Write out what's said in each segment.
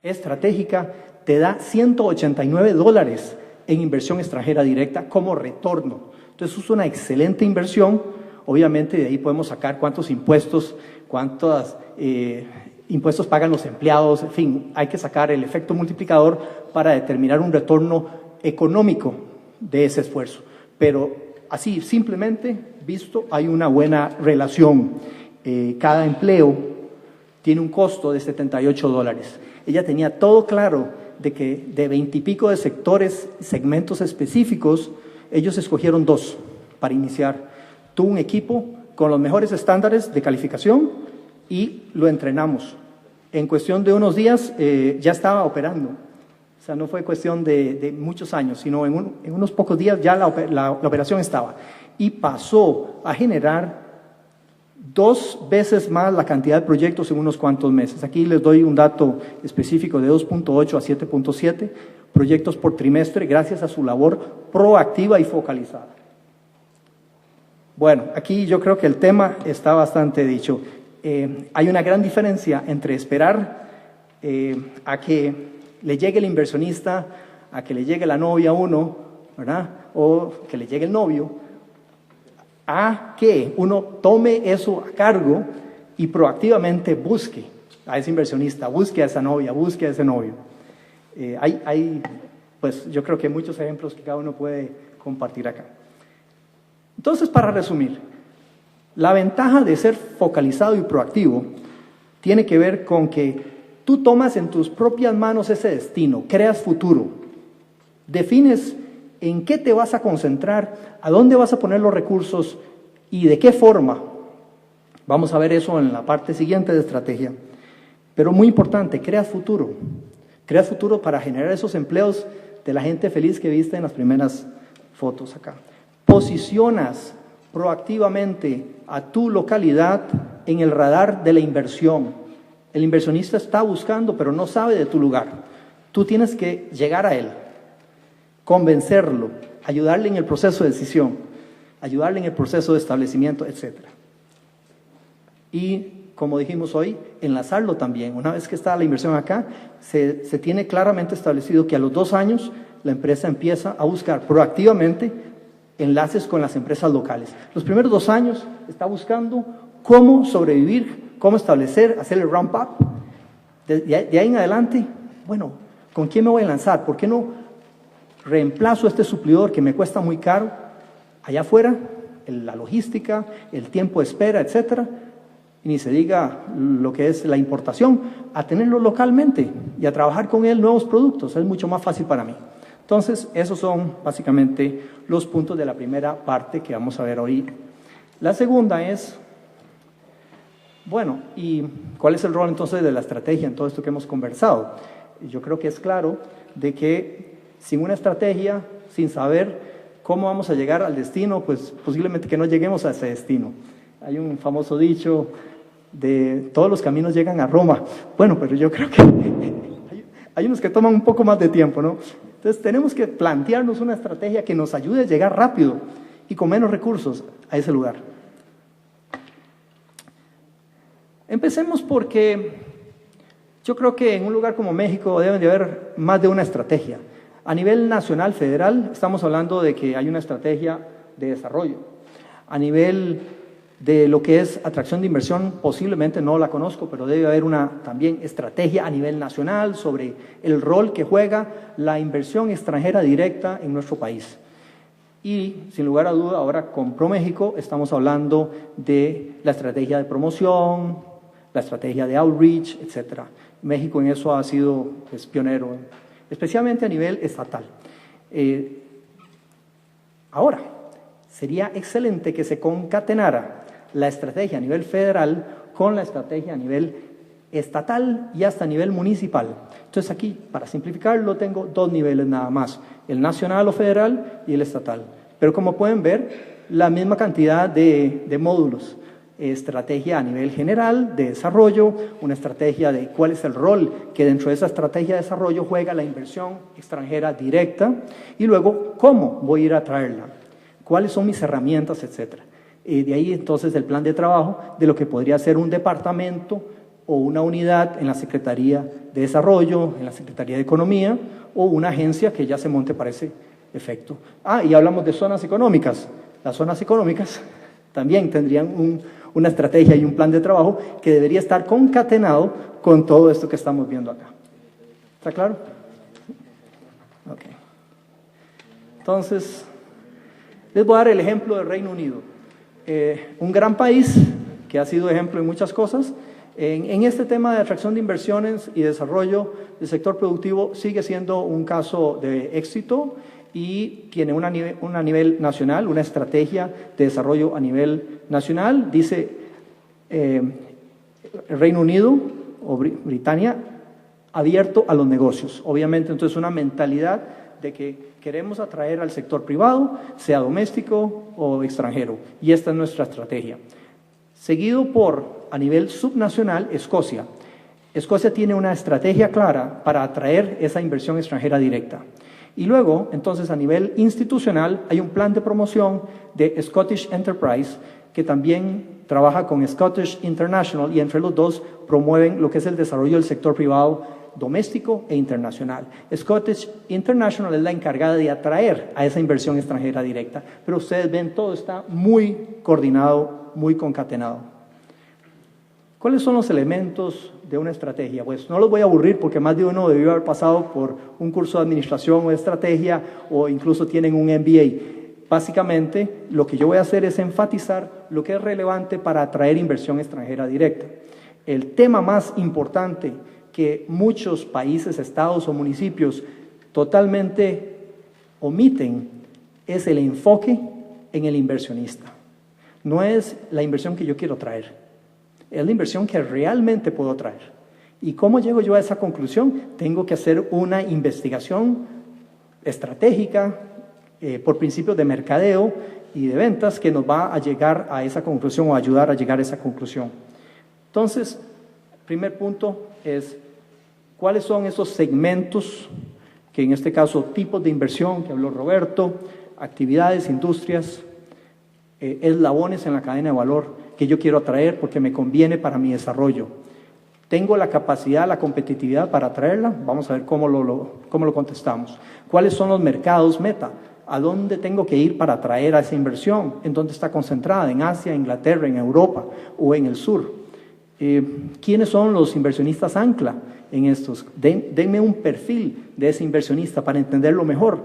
estratégica te da $189 en inversión extranjera directa como retorno. Entonces es una excelente inversión. Obviamente de ahí podemos sacar cuántos impuestos, cuántos impuestos pagan los empleados, en fin, hay que sacar el efecto multiplicador para determinar un retorno económico de ese esfuerzo. Pero así, simplemente visto, hay una buena relación. Cada empleo tiene un costo de $78. Ella tenía todo claro de que de 20 y pico de sectores, segmentos específicos, ellos escogieron 2 para iniciar. Tuvo un equipo con los mejores estándares de calificación y lo entrenamos. En cuestión de unos días ya estaba operando. O sea, no fue cuestión de muchos años, sino en unos pocos días ya la operación estaba. Y pasó a generar 2 veces más la cantidad de proyectos en unos cuantos meses. Aquí les doy un dato específico de 2.8 a 7.7 proyectos por trimestre gracias a su labor proactiva y focalizada. Bueno, aquí yo creo que el tema está bastante dicho. Hay una gran diferencia entre esperar a que le llegue el inversionista, a que le llegue la novia a uno, ¿verdad? O que le llegue el novio, a que uno tome eso a cargo y proactivamente busque a ese inversionista, busque a esa novia, busque a ese novio. Pues yo creo que hay muchos ejemplos que cada uno puede compartir acá. Entonces, para resumir, la ventaja de ser focalizado y proactivo tiene que ver con que tú tomas en tus propias manos ese destino, creas futuro, defines en qué te vas a concentrar, a dónde vas a poner los recursos y de qué forma. Vamos a ver eso en la parte siguiente de estrategia. Pero muy importante, creas futuro para generar esos empleos de la gente feliz que viste en las primeras fotos acá. Posicionas proactivamente a tu localidad en el radar de la inversión. El inversionista está buscando, pero no sabe de tu lugar. Tú tienes que llegar a él, convencerlo, ayudarle en el proceso de decisión, ayudarle en el proceso de establecimiento, etc. Y, como dijimos hoy, enlazarlo también. Una vez que está la inversión acá, se tiene claramente establecido que a los 2 años la empresa empieza a buscar proactivamente enlaces con las empresas locales. Los primeros 2 años está buscando cómo sobrevivir, cómo establecer, hacer el ramp up. De ahí en adelante, bueno, ¿con quién me voy a lanzar? ¿Por qué no reemplazo este suplidor que me cuesta muy caro allá afuera? La logística, el tiempo de espera, etcétera. Y ni se diga lo que es la importación, a tenerlo localmente y a trabajar con él nuevos productos. Es mucho más fácil para mí. Entonces, esos son básicamente los puntos de la primera parte que vamos a ver hoy. La segunda es, bueno, ¿y cuál es el rol entonces de la estrategia en todo esto que hemos conversado? Yo creo que es claro de que sin una estrategia, sin saber cómo vamos a llegar al destino, pues posiblemente que no lleguemos a ese destino. Hay un famoso dicho de todos los caminos llegan a Roma. Bueno, pero yo creo que hay unos que toman un poco más de tiempo, ¿no? Entonces tenemos que plantearnos una estrategia que nos ayude a llegar rápido y con menos recursos a ese lugar. Empecemos porque yo creo que en un lugar como México deben de haber más de una estrategia. A nivel nacional, federal, estamos hablando de que hay una estrategia de desarrollo. A nivel de lo que es atracción de inversión, posiblemente no la conozco, pero debe haber una también estrategia a nivel nacional sobre el rol que juega la inversión extranjera directa en nuestro país. Y, sin lugar a duda, ahora con ProMéxico estamos hablando de la estrategia de promoción, la estrategia de outreach, etc. México en eso ha sido pionero, especialmente a nivel estatal. Ahora, sería excelente que se concatenara la estrategia a nivel federal con la estrategia a nivel estatal y hasta a nivel municipal. Entonces aquí, para simplificarlo, tengo 2 niveles nada más, el nacional o federal y el estatal. Pero como pueden ver, la misma cantidad de módulos. Estrategia a nivel general de desarrollo, una estrategia de cuál es el rol que dentro de esa estrategia de desarrollo juega la inversión extranjera directa y luego cómo voy a ir a traerla, cuáles son mis herramientas, etcétera. De ahí entonces el plan de trabajo de lo que podría ser un departamento o una unidad en la Secretaría de Desarrollo, en la Secretaría de Economía, o una agencia que ya se monte para ese efecto. Y hablamos de zonas económicas. Las zonas económicas también tendrían una estrategia y un plan de trabajo que debería estar concatenado con todo esto que estamos viendo acá. ¿Está claro? Ok. Entonces, les voy a dar el ejemplo del Reino Unido. Un gran país que ha sido ejemplo en muchas cosas. En este tema de atracción de inversiones y desarrollo del sector productivo sigue siendo un caso de éxito y tiene a nivel nacional, una estrategia de desarrollo a nivel nacional. Dice el Reino Unido o Britania abierto a los negocios. Obviamente, entonces, una mentalidad de que queremos atraer al sector privado, sea doméstico o extranjero, y esta es nuestra estrategia. Seguido por, a nivel subnacional, Escocia. Escocia tiene una estrategia clara para atraer esa inversión extranjera directa. Y luego, entonces, a nivel institucional, hay un plan de promoción de Scottish Enterprise que también trabaja con Scottish International, y entre los dos promueven lo que es el desarrollo del sector privado doméstico e internacional. Scottish International es la encargada de atraer a esa inversión extranjera directa, pero ustedes ven, todo está muy coordinado, muy concatenado. ¿Cuáles son los elementos de una estrategia? Pues no los voy a aburrir porque más de uno debió haber pasado por un curso de administración o de estrategia o incluso tienen un MBA. Básicamente, lo que yo voy a hacer es enfatizar lo que es relevante para atraer inversión extranjera directa. El tema más importante que muchos países, estados o municipios totalmente omiten es el enfoque en el inversionista. No es la inversión que yo quiero traer, es la inversión que realmente puedo traer. ¿Y cómo llego yo a esa conclusión? Tengo que hacer una investigación estratégica por principios de mercadeo y de ventas que nos va a llegar a esa conclusión o ayudar a llegar a esa conclusión. Entonces, primer punto es cuáles son esos segmentos, que en este caso tipos de inversión que habló Roberto, actividades, industrias, eslabones en la cadena de valor que yo quiero atraer porque me conviene para mi desarrollo. ¿Tengo la capacidad, la competitividad para atraerla? Vamos a ver cómo lo contestamos. ¿Cuáles son los mercados meta? ¿A dónde tengo que ir para atraer a esa inversión? ¿En dónde está concentrada? ¿En Asia, Inglaterra, en Europa o en el sur? ¿Quiénes son los inversionistas ancla en estos? Denme un perfil de ese inversionista para entenderlo mejor.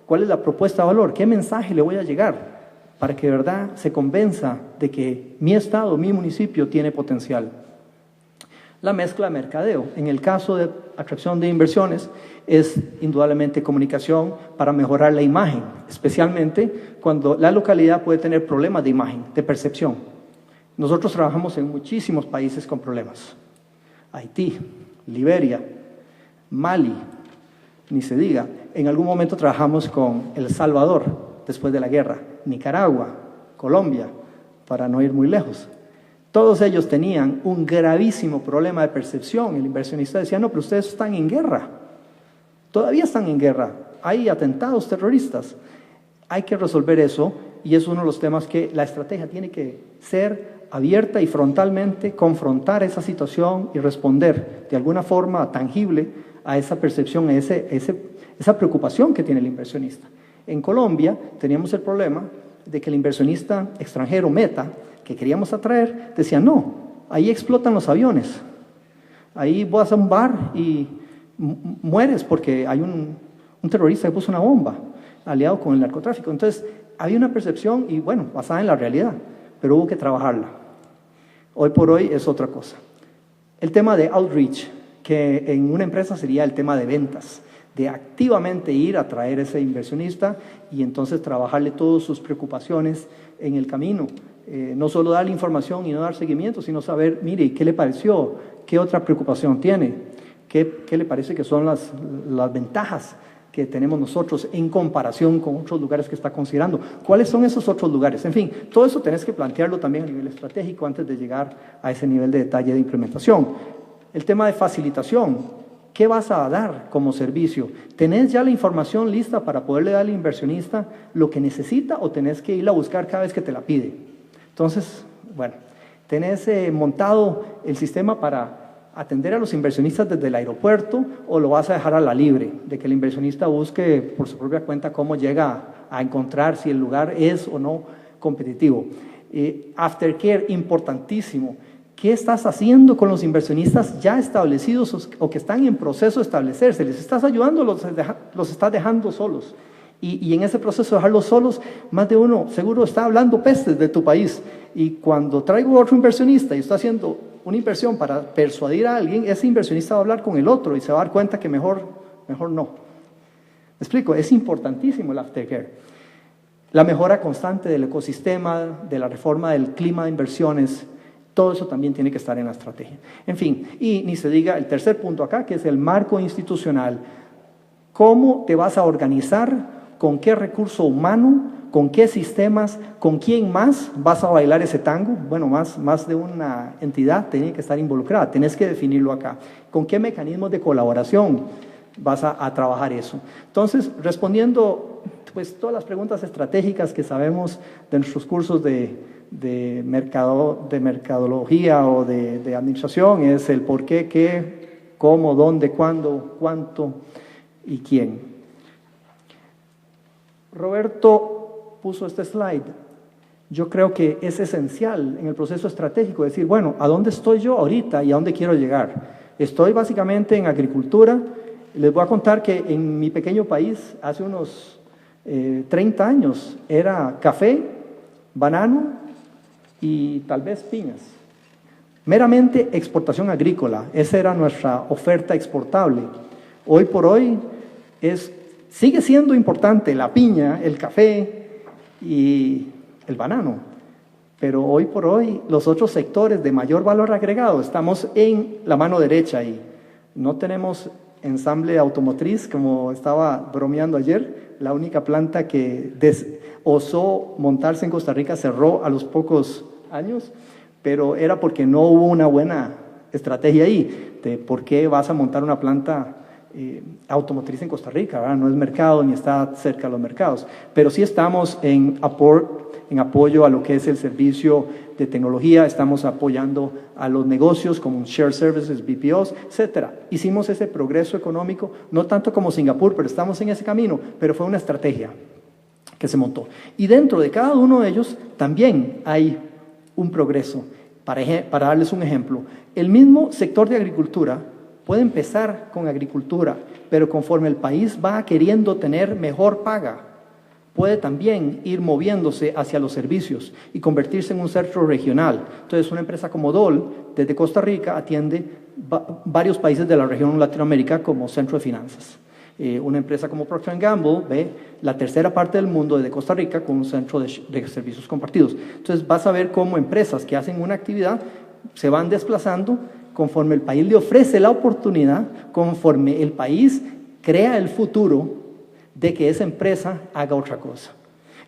¿Cuál es la propuesta de valor? ¿Qué mensaje le voy a llegar para que de verdad se convenza de que mi estado, mi municipio tiene potencial? La mezcla de mercadeo. En el caso de atracción de inversiones es indudablemente comunicación para mejorar la imagen, especialmente cuando la localidad puede tener problemas de imagen, de percepción. Nosotros trabajamos en muchísimos países con problemas. Haití, Liberia, Mali, ni se diga. En algún momento trabajamos con El Salvador, después de la guerra, Nicaragua, Colombia, para no ir muy lejos. Todos ellos tenían un gravísimo problema de percepción. El inversionista decía, no, pero ustedes están en guerra. Todavía están en guerra. Hay atentados terroristas. Hay que resolver eso y es uno de los temas que la estrategia tiene que ser abierta y frontalmente confrontar esa situación y responder de alguna forma tangible a esa percepción, a esa preocupación que tiene el inversionista. En Colombia teníamos el problema de que el inversionista extranjero meta que queríamos atraer decía, no, ahí explotan los aviones, ahí vas a un bar y mueres porque hay un terrorista que puso una bomba aliado con el narcotráfico. Entonces había una percepción y bueno, basada en la realidad, pero hubo que trabajarla. Hoy por hoy es otra cosa. El tema de outreach, que en una empresa sería el tema de ventas, de activamente ir a traer a ese inversionista y entonces trabajarle todas sus preocupaciones en el camino. No solo darle información y no dar seguimiento, sino saber, mire, ¿qué le pareció? ¿Qué otra preocupación tiene? ¿Qué le parece que son las ventajas que tenemos nosotros en comparación con otros lugares que está considerando? ¿Cuáles son esos otros lugares? En fin, todo eso tenés que plantearlo también a nivel estratégico antes de llegar a ese nivel de detalle de implementación. El tema de facilitación. ¿Qué vas a dar como servicio? ¿Tenés ya la información lista para poderle dar al inversionista lo que necesita o tenés que irla a buscar cada vez que te la pide? Entonces, bueno, tenés montado el sistema para atender a los inversionistas desde el aeropuerto o lo vas a dejar a la libre, de que el inversionista busque por su propia cuenta cómo llega a encontrar si el lugar es o no competitivo? Aftercare, importantísimo. ¿Qué estás haciendo con los inversionistas ya establecidos o que están en proceso de establecerse? ¿Les estás ayudando o los estás dejando solos? Y en ese proceso de dejarlos solos, más de uno seguro está hablando pestes de tu país. Y cuando traigo otro inversionista y está haciendo una inversión para persuadir a alguien, ese inversionista va a hablar con el otro y se va a dar cuenta que mejor no. ¿Me explico? Es importantísimo el aftercare. La mejora constante del ecosistema, de la reforma del clima de inversiones, todo eso también tiene que estar en la estrategia. En fin, y ni se diga el tercer punto acá, que es el marco institucional. ¿Cómo te vas a organizar? ¿Con qué recurso humano? ¿Con qué sistemas? ¿Con quién más vas a bailar ese tango? Bueno, más de una entidad tiene que estar involucrada, tenés que definirlo acá. ¿Con qué mecanismos de colaboración vas a trabajar eso? Entonces, respondiendo pues todas las preguntas estratégicas que sabemos de nuestros cursos de mercadología o de administración, es el por qué, qué, cómo, dónde, cuándo, cuánto y quién. Roberto puso este slide. Yo creo que es esencial en el proceso estratégico decir, bueno, ¿a dónde estoy yo ahorita y a dónde quiero llegar? Estoy básicamente en agricultura. Les voy a contar que en mi pequeño país, hace unos 30 años, era café, banano y tal vez piñas. Meramente exportación agrícola, esa era nuestra oferta exportable. Hoy por hoy sigue siendo importante la piña, el café y el banano, pero hoy por hoy los otros sectores de mayor valor agregado estamos en la mano derecha y no tenemos ensamble automotriz, como estaba bromeando ayer. La única planta que osó montarse en Costa Rica cerró a los pocos años, pero era porque no hubo una buena estrategia ahí de por qué vas a montar una planta automotriz en Costa Rica, ¿verdad? No es mercado ni está cerca de los mercados, pero sí estamos en apoyo a lo que es el servicio de tecnología, estamos apoyando a los negocios como Shared Services, BPOs, etcétera. Hicimos ese progreso económico, no tanto como Singapur, pero estamos en ese camino, pero fue una estrategia que se montó. Y dentro de cada uno de ellos también hay un progreso. Para darles un ejemplo, el mismo sector de agricultura puede empezar con agricultura, pero conforme el país va queriendo tener mejor paga, puede también ir moviéndose hacia los servicios y convertirse en un centro regional. Entonces, una empresa como DOL, desde Costa Rica, atiende varios países de la región Latinoamérica como centro de finanzas. Una empresa como Procter & Gamble ve la tercera parte del mundo desde Costa Rica con un centro de servicios compartidos. Entonces, vas a ver cómo empresas que hacen una actividad se van desplazando conforme el país le ofrece la oportunidad, conforme el país crea el futuro de que esa empresa haga otra cosa.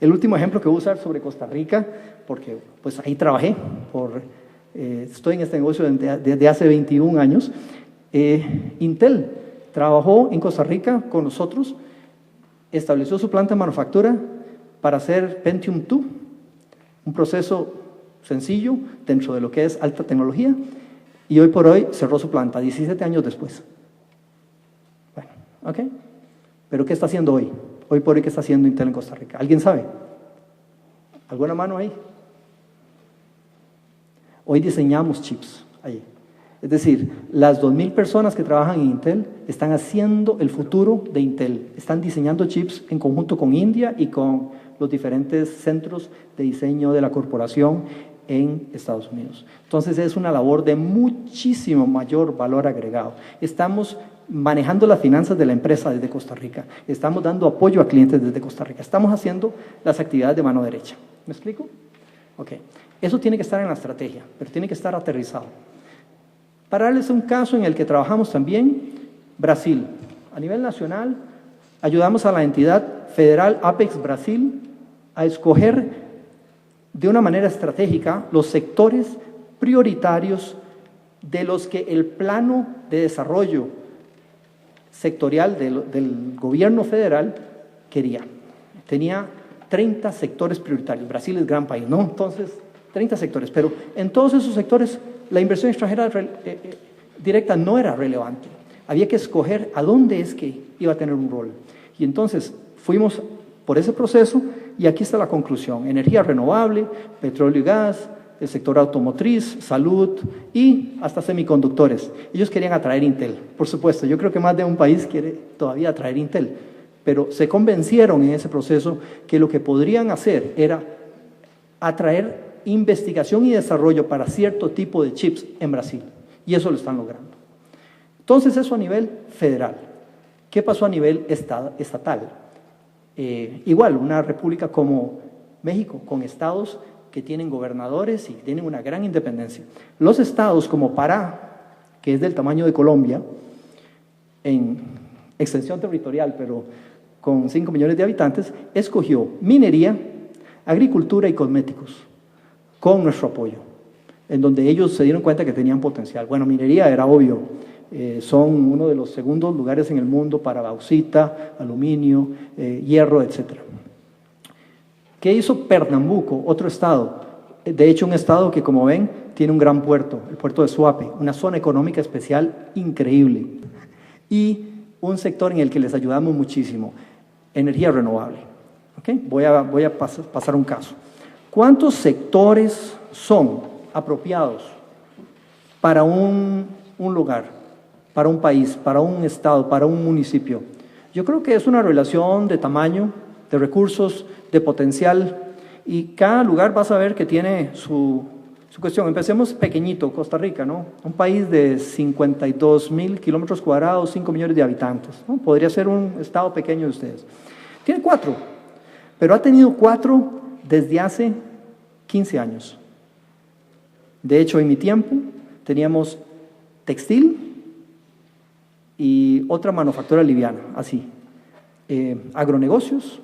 El último ejemplo que voy a usar sobre Costa Rica, porque pues ahí trabajé, estoy en este negocio desde hace 21 años. Intel trabajó en Costa Rica con nosotros, estableció su planta de manufactura para hacer Pentium 2, un proceso sencillo dentro de lo que es alta tecnología, y hoy por hoy cerró su planta, 17 años después. Bueno, ¿ok? ¿Pero qué está haciendo hoy? Hoy por hoy, ¿qué está haciendo Intel en Costa Rica? ¿Alguien sabe? ¿Alguna mano ahí? Hoy diseñamos chips ahí. Es decir, las 2,000 personas que trabajan en Intel están haciendo el futuro de Intel. Están diseñando chips en conjunto con India y con los diferentes centros de diseño de la corporación en Estados Unidos. Entonces es una labor de muchísimo mayor valor agregado. Estamos manejando las finanzas de la empresa desde Costa Rica. Estamos dando apoyo a clientes desde Costa Rica. Estamos haciendo las actividades de mano derecha. ¿Me explico? Ok. Eso tiene que estar en la estrategia, pero tiene que estar aterrizado. Para darles un caso en el que trabajamos también, Brasil. A nivel nacional, ayudamos a la entidad federal Apex Brasil a escoger de una manera estratégica los sectores prioritarios de los que el plano de desarrollo sectorial del gobierno federal quería. Tenía 30 sectores prioritarios. Brasil es gran país, ¿no? Entonces, 30 sectores, pero en todos esos sectores la inversión extranjera directa no era relevante. Había que escoger a dónde es que iba a tener un rol. Y entonces fuimos por ese proceso y aquí está la conclusión. Energía renovable, petróleo y gas, el sector automotriz, salud y hasta semiconductores. Ellos querían atraer Intel, por supuesto. Yo creo que más de un país quiere todavía atraer Intel, pero se convencieron en ese proceso que lo que podrían hacer era atraer investigación y desarrollo para cierto tipo de chips en Brasil, y eso lo están logrando. Entonces, eso a nivel federal. ¿Qué pasó a nivel estatal? Igual, una república como México, con estados que tienen gobernadores y tienen una gran independencia. Los estados como Pará, que es del tamaño de Colombia, en extensión territorial, pero con 5 millones de habitantes, escogió minería, agricultura y cosméticos, con nuestro apoyo, en donde ellos se dieron cuenta que tenían potencial. Bueno, minería era obvio, son uno de los segundos lugares en el mundo para bauxita, aluminio, hierro, etc. ¿Qué hizo Pernambuco, otro estado? De hecho, un estado que, como ven, tiene un gran puerto, el puerto de Suape, una zona económica especial increíble, y un sector en el que les ayudamos muchísimo, energía renovable. ¿Okay? Voy a pasar un caso. ¿Cuántos sectores son apropiados para un lugar, para un país, para un estado, para un municipio? Yo creo que es una relación de tamaño, de recursos, de potencial, y cada lugar vas a ver que tiene su cuestión. Empecemos pequeñito, Costa Rica, ¿no? Un país de 52,000 kilómetros cuadrados, 5 millones de habitantes, ¿no? Podría ser un estado pequeño de ustedes. Tiene 4, pero ha tenido 4 desde hace 15 años. De hecho, en mi tiempo teníamos textil y otra manufactura liviana, así. Agronegocios,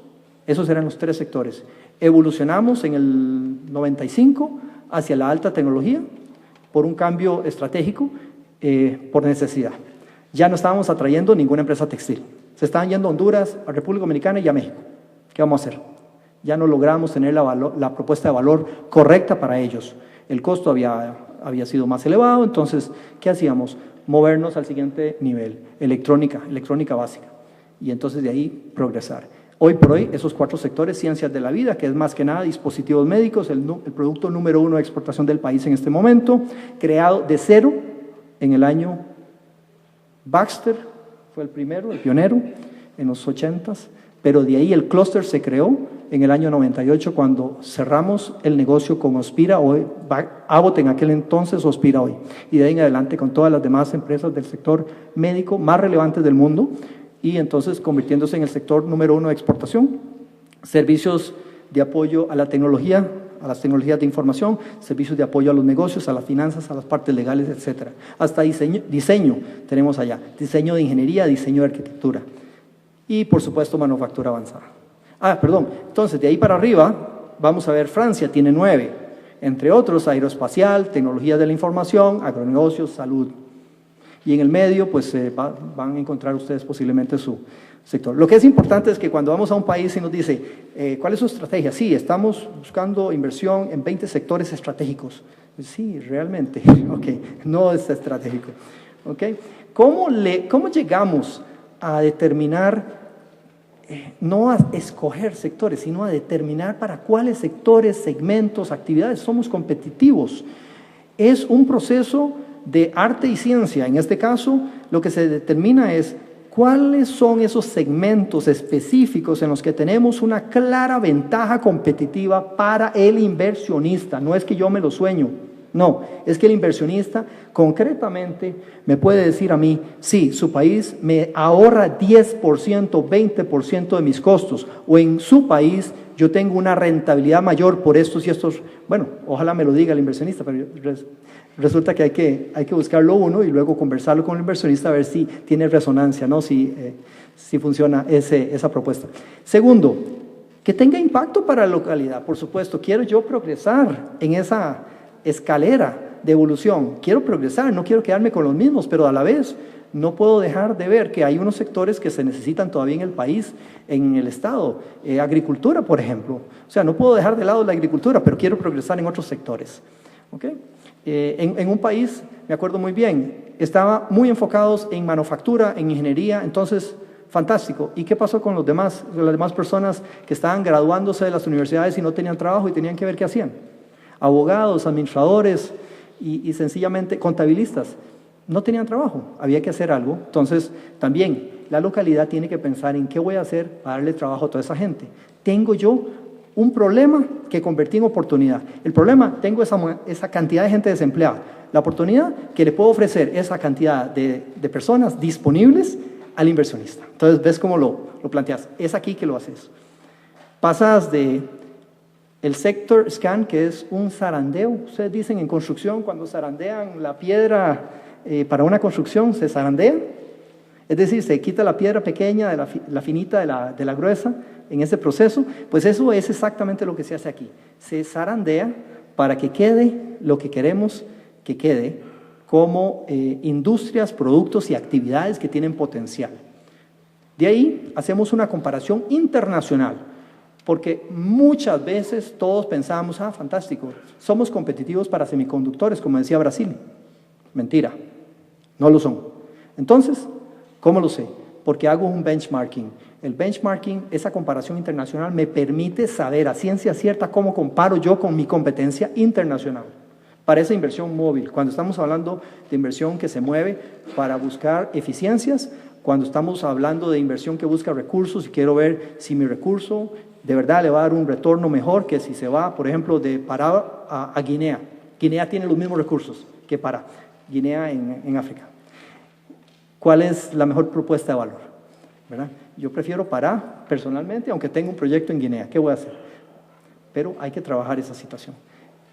esos eran los 3 sectores. Evolucionamos en el 95 hacia la alta tecnología por un cambio estratégico, por necesidad. Ya no estábamos atrayendo ninguna empresa textil. Se estaban yendo a Honduras, a República Dominicana y a México. ¿Qué vamos a hacer? Ya no logramos tener la propuesta de valor correcta para ellos. El costo había sido más elevado, entonces, ¿qué hacíamos? Movernos al siguiente nivel, electrónica básica, y entonces de ahí progresar. Hoy por hoy, esos 4 sectores, ciencias de la vida, que es más que nada dispositivos médicos, el producto número 1 de exportación del país en este momento, creado de cero en el año Baxter, fue el primero, el pionero, en los 80s, pero de ahí el clúster se creó en el año 98 cuando cerramos el negocio con Hospira, hoy, Abbott en aquel entonces, Hospira hoy, y de ahí en adelante con todas las demás empresas del sector médico más relevantes del mundo, y entonces convirtiéndose en el sector número 1 de exportación, servicios de apoyo a la tecnología, a las tecnologías de información, servicios de apoyo a los negocios, a las finanzas, a las partes legales, etcétera. Hasta diseño tenemos allá, diseño de ingeniería, diseño de arquitectura y por supuesto manufactura avanzada. Entonces de ahí para arriba vamos a ver Francia, tiene 9, entre otros aeroespacial, tecnología de la información, agronegocios, salud. Y en el medio pues van a encontrar ustedes posiblemente su sector. Lo que es importante es que cuando vamos a un país y nos dice, ¿cuál es su estrategia? Sí, estamos buscando inversión en 20 sectores estratégicos. Sí, realmente, ok, no es estratégico. Okay. ¿Cómo llegamos a determinar, no a escoger sectores, sino a determinar para cuáles sectores, segmentos, actividades somos competitivos? Es un proceso de arte y ciencia. En este caso, lo que se determina es cuáles son esos segmentos específicos en los que tenemos una clara ventaja competitiva para el inversionista. No es que yo me lo sueño, no, es que el inversionista concretamente me puede decir a mí, sí, su país me ahorra 10%, 20% de mis costos, o en su país yo tengo una rentabilidad mayor por estos y estos. Bueno, ojalá me lo diga el inversionista, pero resulta que hay que buscarlo uno y luego conversarlo con el inversionista a ver si tiene resonancia, ¿no? Si funciona esa propuesta. Segundo, que tenga impacto para la localidad. Por supuesto, quiero yo progresar en esa escalera de evolución. Quiero progresar, no quiero quedarme con los mismos, pero a la vez no puedo dejar de ver que hay unos sectores que se necesitan todavía en el país, en el Estado. Agricultura, por ejemplo. O sea, no puedo dejar de lado la agricultura, pero quiero progresar en otros sectores. ¿Okay? En un país, me acuerdo muy bien, estaba muy enfocados en manufactura, en ingeniería, entonces, fantástico. ¿Y qué pasó con las demás personas que estaban graduándose de las universidades y no tenían trabajo y tenían que ver qué hacían? Abogados, administradores y sencillamente contabilistas. No tenían trabajo, había que hacer algo. Entonces, también la localidad tiene que pensar en qué voy a hacer para darle trabajo a toda esa gente. Tengo yo un problema que convertí en oportunidad. El problema, tengo esa cantidad de gente desempleada. La oportunidad que le puedo ofrecer esa cantidad de personas disponibles al inversionista. Entonces, ¿ves cómo lo planteas? Es aquí que lo haces. Pasas de el sector scan, que es un zarandeo. Ustedes dicen en construcción, cuando zarandean la piedra para una construcción, se zarandea. Es decir, se quita la piedra pequeña de la finita de la gruesa en ese proceso. Pues eso es exactamente lo que se hace aquí. Se zarandea para que quede lo que queremos que quede como industrias, productos y actividades que tienen potencial. De ahí hacemos una comparación internacional, porque muchas veces todos pensamos, fantástico, somos competitivos para semiconductores, como decía Brasil. Mentira, no lo son. Entonces, ¿cómo lo sé? Porque hago un benchmarking. El benchmarking, esa comparación internacional, me permite saber a ciencia cierta cómo comparo yo con mi competencia internacional. Para esa inversión móvil, cuando estamos hablando de inversión que se mueve para buscar eficiencias, cuando estamos hablando de inversión que busca recursos y quiero ver si mi recurso de verdad le va a dar un retorno mejor que si se va, por ejemplo, de Pará a Guinea. Guinea tiene los mismos recursos que Pará, Guinea en África. ¿Cuál es la mejor propuesta de valor? ¿Verdad? Yo prefiero Pará personalmente, aunque tenga un proyecto en Guinea. ¿Qué voy a hacer? Pero hay que trabajar esa situación.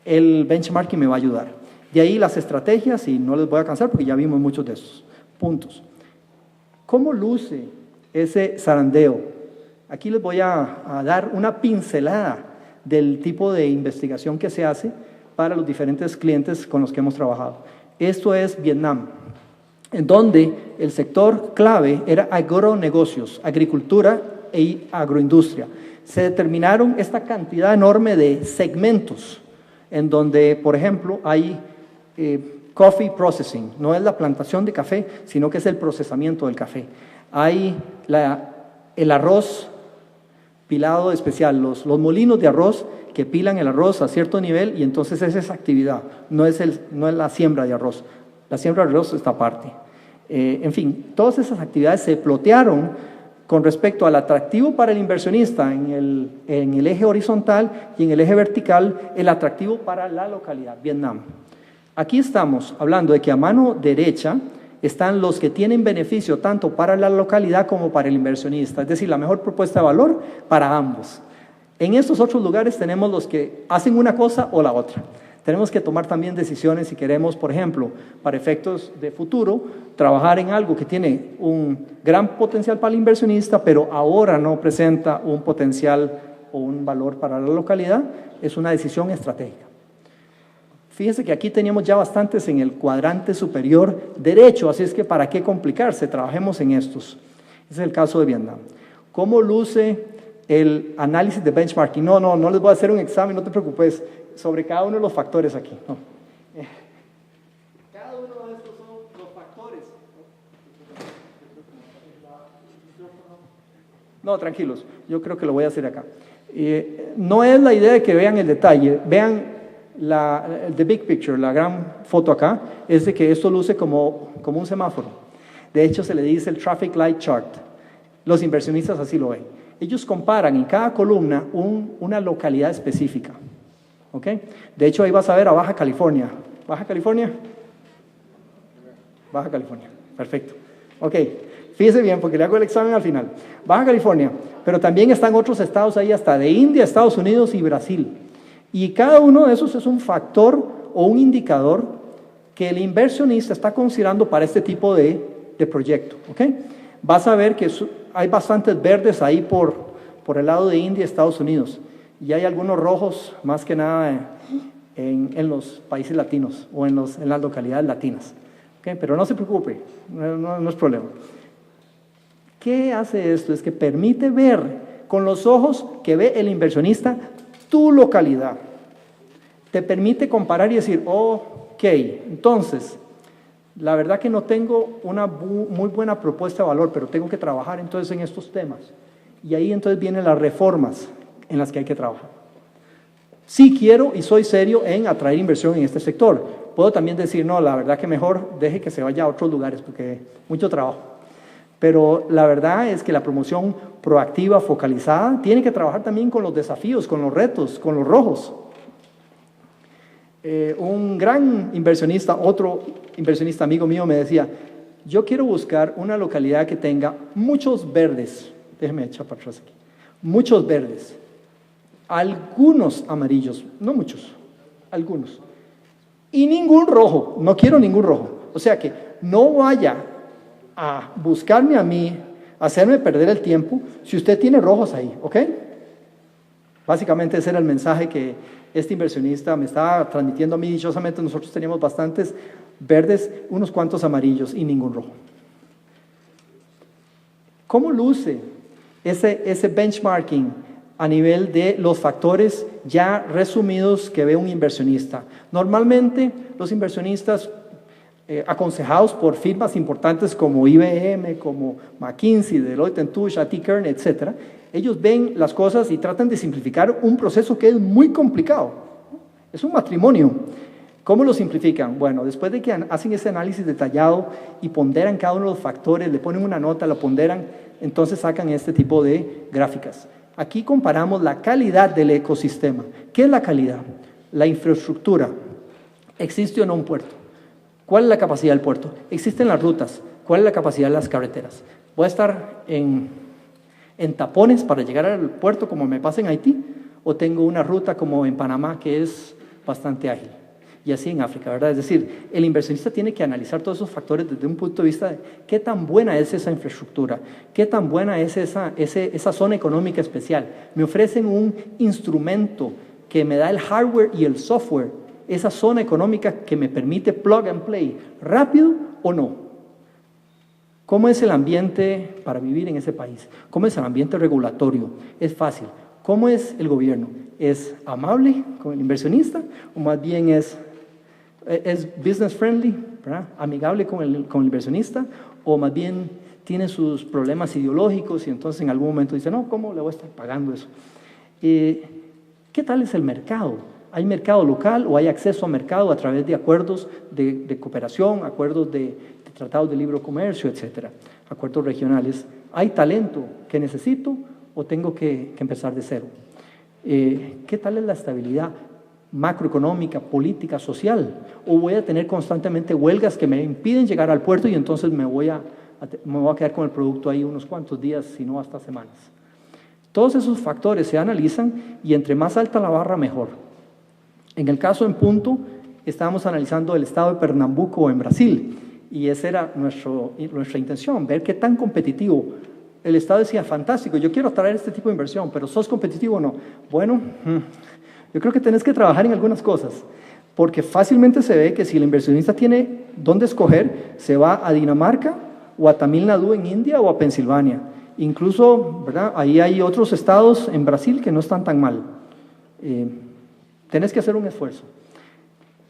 El benchmarking me va a ayudar. De ahí las estrategias, y no les voy a cansar porque ya vimos muchos de esos puntos. ¿Cómo luce ese zarandeo? Aquí les voy a dar una pincelada del tipo de investigación que se hace para los diferentes clientes con los que hemos trabajado. Esto es Vietnam, en donde el sector clave era agronegocios, agricultura e agroindustria. Se determinaron esta cantidad enorme de segmentos, en donde, por ejemplo, hay coffee processing, no es la plantación de café, sino que es el procesamiento del café. Hay el arroz pilado especial, los molinos de arroz que pilan el arroz a cierto nivel y entonces es esa actividad, no es la siembra de arroz. La siembra de arroz está aparte. En fin, todas esas actividades se plotearon con respecto al atractivo para el inversionista en el eje horizontal y en el eje vertical, el atractivo para la localidad, Vietnam. Aquí estamos hablando de que a mano derecha están los que tienen beneficio tanto para la localidad como para el inversionista, es decir, la mejor propuesta de valor para ambos. En estos otros lugares tenemos los que hacen una cosa o la otra. Tenemos que tomar también decisiones si queremos, por ejemplo, para efectos de futuro, trabajar en algo que tiene un gran potencial para el inversionista, pero ahora no presenta un potencial o un valor para la localidad. Es una decisión estratégica. Fíjense que aquí teníamos ya bastantes en el cuadrante superior derecho, así es que ¿para qué complicarse? Trabajemos en estos. Ese es el caso de Vietnam. ¿Cómo luce el análisis de benchmarking? No les voy a hacer un examen, no te preocupes, sobre cada uno de los factores aquí. No. Cada uno de estos son los factores. No, tranquilos, yo creo que lo voy a hacer acá. No es la idea de que vean el detalle, vean the big picture, la gran foto acá, es de que esto luce como un semáforo. De hecho, se le dice el traffic light chart. Los inversionistas así lo ven. Ellos comparan en cada columna una localidad específica. ¿Okay? De hecho, ahí vas a ver a Baja California. ¿Baja California? Baja California, perfecto. Ok, fíjese bien porque le hago el examen al final. Baja California, pero también están otros estados ahí, hasta de India, Estados Unidos y Brasil. Y cada uno de esos es un factor o un indicador que el inversionista está considerando para este tipo de proyecto. ¿Okay? Vas a ver que hay bastantes verdes ahí por el lado de India y Estados Unidos. Y hay algunos rojos, más que nada en los países latinos o en las localidades latinas. ¿Okay? Pero no se preocupe, no es problema. ¿Qué hace esto? Es que permite ver con los ojos que ve el inversionista tu localidad. Te permite comparar y decir, ok, entonces, La verdad que no tengo una muy buena propuesta de valor, pero tengo que trabajar entonces en estos temas. Y ahí entonces vienen las reformas en las que hay que trabajar. Sí quiero y soy serio en atraer inversión en este sector. Puedo también decir, no, la verdad que mejor deje que se vaya a otros lugares porque mucho trabajo. Pero la verdad es que la promoción proactiva, focalizada, tiene que trabajar también con los desafíos, con los retos, con los rojos. Un gran inversionista, otro inversionista amigo mío me decía, yo quiero buscar una localidad que tenga muchos verdes, déjeme echar para atrás aquí, muchos verdes, algunos amarillos, no muchos, algunos, y ningún rojo, no quiero ningún rojo, o sea que no vaya a buscarme a mí, hacerme perder el tiempo, si usted tiene rojos ahí, ¿ok? Básicamente ese era el mensaje que este inversionista me estaba transmitiendo a mí. Dichosamente nosotros teníamos bastantes verdes, unos cuantos amarillos y ningún rojo. ¿Cómo luce ese benchmarking a nivel de los factores ya resumidos que ve un inversionista? Normalmente los inversionistas aconsejados por firmas importantes como IBM, como McKinsey, Deloitte & Touche, A.T. Kearney, etc., ellos ven las cosas y tratan de simplificar un proceso que es muy complicado. Es un matrimonio. ¿Cómo lo simplifican? Bueno, después de que hacen ese análisis detallado y ponderan cada uno de los factores, le ponen una nota, lo ponderan, entonces sacan este tipo de gráficas. Aquí comparamos la calidad del ecosistema. ¿Qué es la calidad? La infraestructura. ¿Existe o no un puerto? ¿Cuál es la capacidad del puerto? ¿Existen las rutas? ¿Cuál es la capacidad de las carreteras? ¿Voy a estar en tapones para llegar al puerto como me pasa en Haití? ¿O tengo una ruta como en Panamá que es bastante ágil? Y así en África, ¿verdad? Es decir, el inversionista tiene que analizar todos esos factores desde un punto de vista de qué tan buena es esa infraestructura, qué tan buena es esa zona económica especial. Me ofrecen un instrumento que me da el hardware y el software, esa zona económica que me permite plug and play, rápido o no. ¿Cómo es el ambiente para vivir en ese país? ¿Cómo es el ambiente regulatorio? Es fácil. ¿Cómo es el gobierno? ¿Es amable con el inversionista o más bien es business friendly, ¿verdad? Amigable con el inversionista, o más bien tiene sus problemas ideológicos y entonces en algún momento dice, no, ¿cómo le voy a estar pagando eso? ¿Qué tal es el mercado? ¿Hay mercado local o hay acceso a mercado a través de acuerdos de cooperación, acuerdos de tratados de libre comercio, etcétera, acuerdos regionales? ¿Hay talento que necesito o tengo que empezar de cero? ¿Qué tal es la estabilidad macroeconómica, política, social? ¿O voy a tener constantemente huelgas que me impiden llegar al puerto y entonces me voy a quedar con el producto ahí unos cuantos días, si no hasta semanas? Todos esos factores se analizan y entre más alta la barra, mejor. En el caso en punto, estábamos analizando el estado de Pernambuco en Brasil y esa era nuestra intención, ver qué tan competitivo. El estado decía, fantástico, yo quiero traer este tipo de inversión, pero ¿sos competitivo o no? Bueno, yo creo que tenés que trabajar en algunas cosas, porque fácilmente se ve que si el inversionista tiene dónde escoger, se va a Dinamarca o a Tamil Nadu en India o a Pensilvania. Incluso, ¿verdad? Ahí hay otros estados en Brasil que no están tan mal. Tenés que hacer un esfuerzo.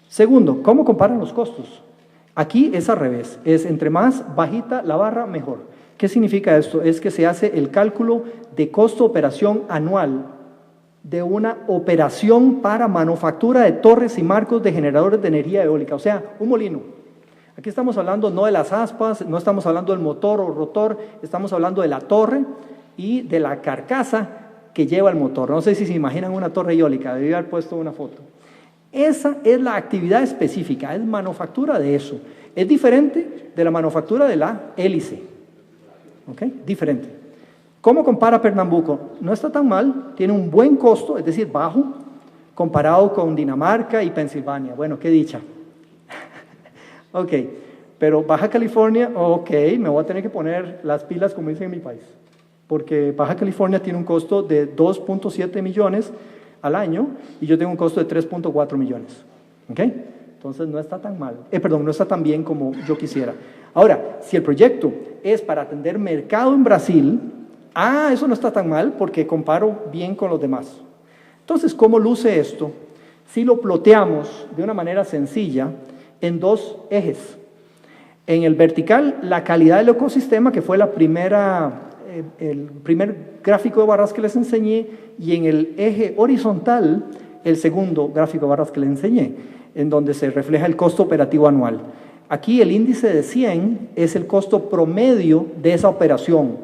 Segundo, ¿cómo comparan los costos? Aquí es al revés, es entre más bajita la barra, mejor. ¿Qué significa esto? Es que se hace el cálculo de costo-operación anual de una operación para manufactura de torres y marcos de generadores de energía eólica, o sea, un molino. Aquí estamos hablando no de las aspas, no estamos hablando del motor o rotor, estamos hablando de la torre y de la carcasa que lleva el motor. No sé si se imaginan una torre eólica, debí haber puesto una foto. Esa es la actividad específica, es manufactura de eso. Es diferente de la manufactura de la hélice. ¿Ok? Diferente. ¿Cómo compara Pernambuco? No está tan mal, tiene un buen costo, es decir, bajo, comparado con Dinamarca y Pensilvania. Bueno, qué dicha. Ok, pero Baja California, ok, me voy a tener que poner las pilas como dicen en mi país, porque Baja California tiene un costo de 2.7 millones al año y yo tengo un costo de 3.4 millones. ¿Ok? Entonces no está tan mal, no está tan bien como yo quisiera. Ahora, si el proyecto es para atender mercado en Brasil, eso no está tan mal porque comparo bien con los demás. Entonces, ¿cómo luce esto? Si lo ploteamos de una manera sencilla en dos ejes. En el vertical, la calidad del ecosistema, que fue el primer gráfico de barras que les enseñé, y en el eje horizontal, el segundo gráfico de barras que les enseñé, en donde se refleja el costo operativo anual. Aquí el índice de 100 es el costo promedio de esa operación,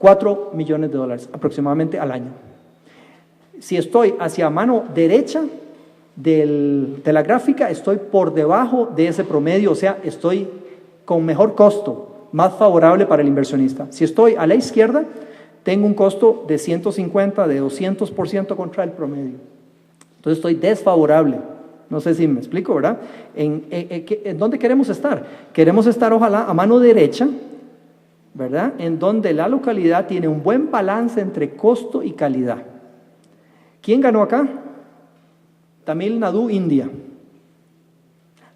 $4 millones aproximadamente al año. Si estoy hacia mano derecha de la gráfica, estoy por debajo de ese promedio, o sea, estoy con mejor costo, más favorable para el inversionista. Si estoy a la izquierda, tengo un costo de 150, de 200% contra el promedio. Entonces estoy desfavorable. No sé si me explico, ¿verdad? ¿En dónde queremos estar? Queremos estar, ojalá, a mano derecha, ¿verdad? En donde la localidad tiene un buen balance entre costo y calidad. ¿Quién ganó acá? Tamil Nadu, India.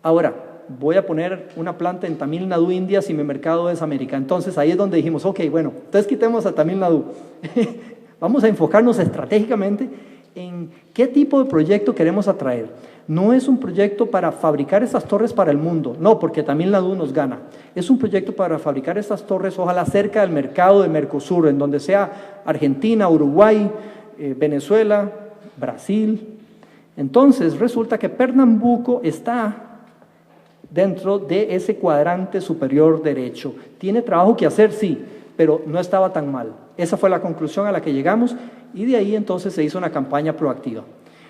Ahora, voy a poner una planta en Tamil Nadu, India, si mi mercado es América. Entonces ahí es donde dijimos, ok, bueno, entonces quitemos a Tamil Nadu. Vamos a enfocarnos estratégicamente en qué tipo de proyecto queremos atraer. No es un proyecto para fabricar esas torres para el mundo, no, porque Tamil Nadu nos gana. Es un proyecto para fabricar esas torres, ojalá cerca del mercado de Mercosur, en donde sea Argentina, Uruguay, Venezuela, Brasil. Entonces resulta que Pernambuco está dentro de ese cuadrante superior derecho. Tiene trabajo que hacer, sí, pero no estaba tan mal. Esa fue la conclusión a la que llegamos y de ahí entonces se hizo una campaña proactiva.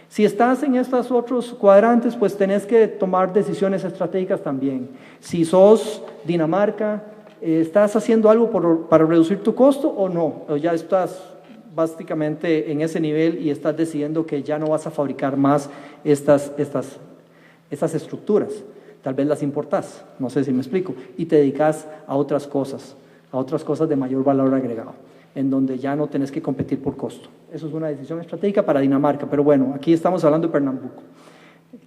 Si estás en estos otros cuadrantes, pues tenés que tomar decisiones estratégicas también. Si sos Dinamarca, ¿estás haciendo algo para reducir tu costo o no? O ya estás básicamente en ese nivel y estás decidiendo que ya no vas a fabricar más estas estructuras. Tal vez las importás, no sé si me explico, y te dedicas a otras cosas de mayor valor agregado, en donde ya no tenés que competir por costo. Eso es una decisión estratégica para Dinamarca, pero bueno, aquí estamos hablando de Pernambuco,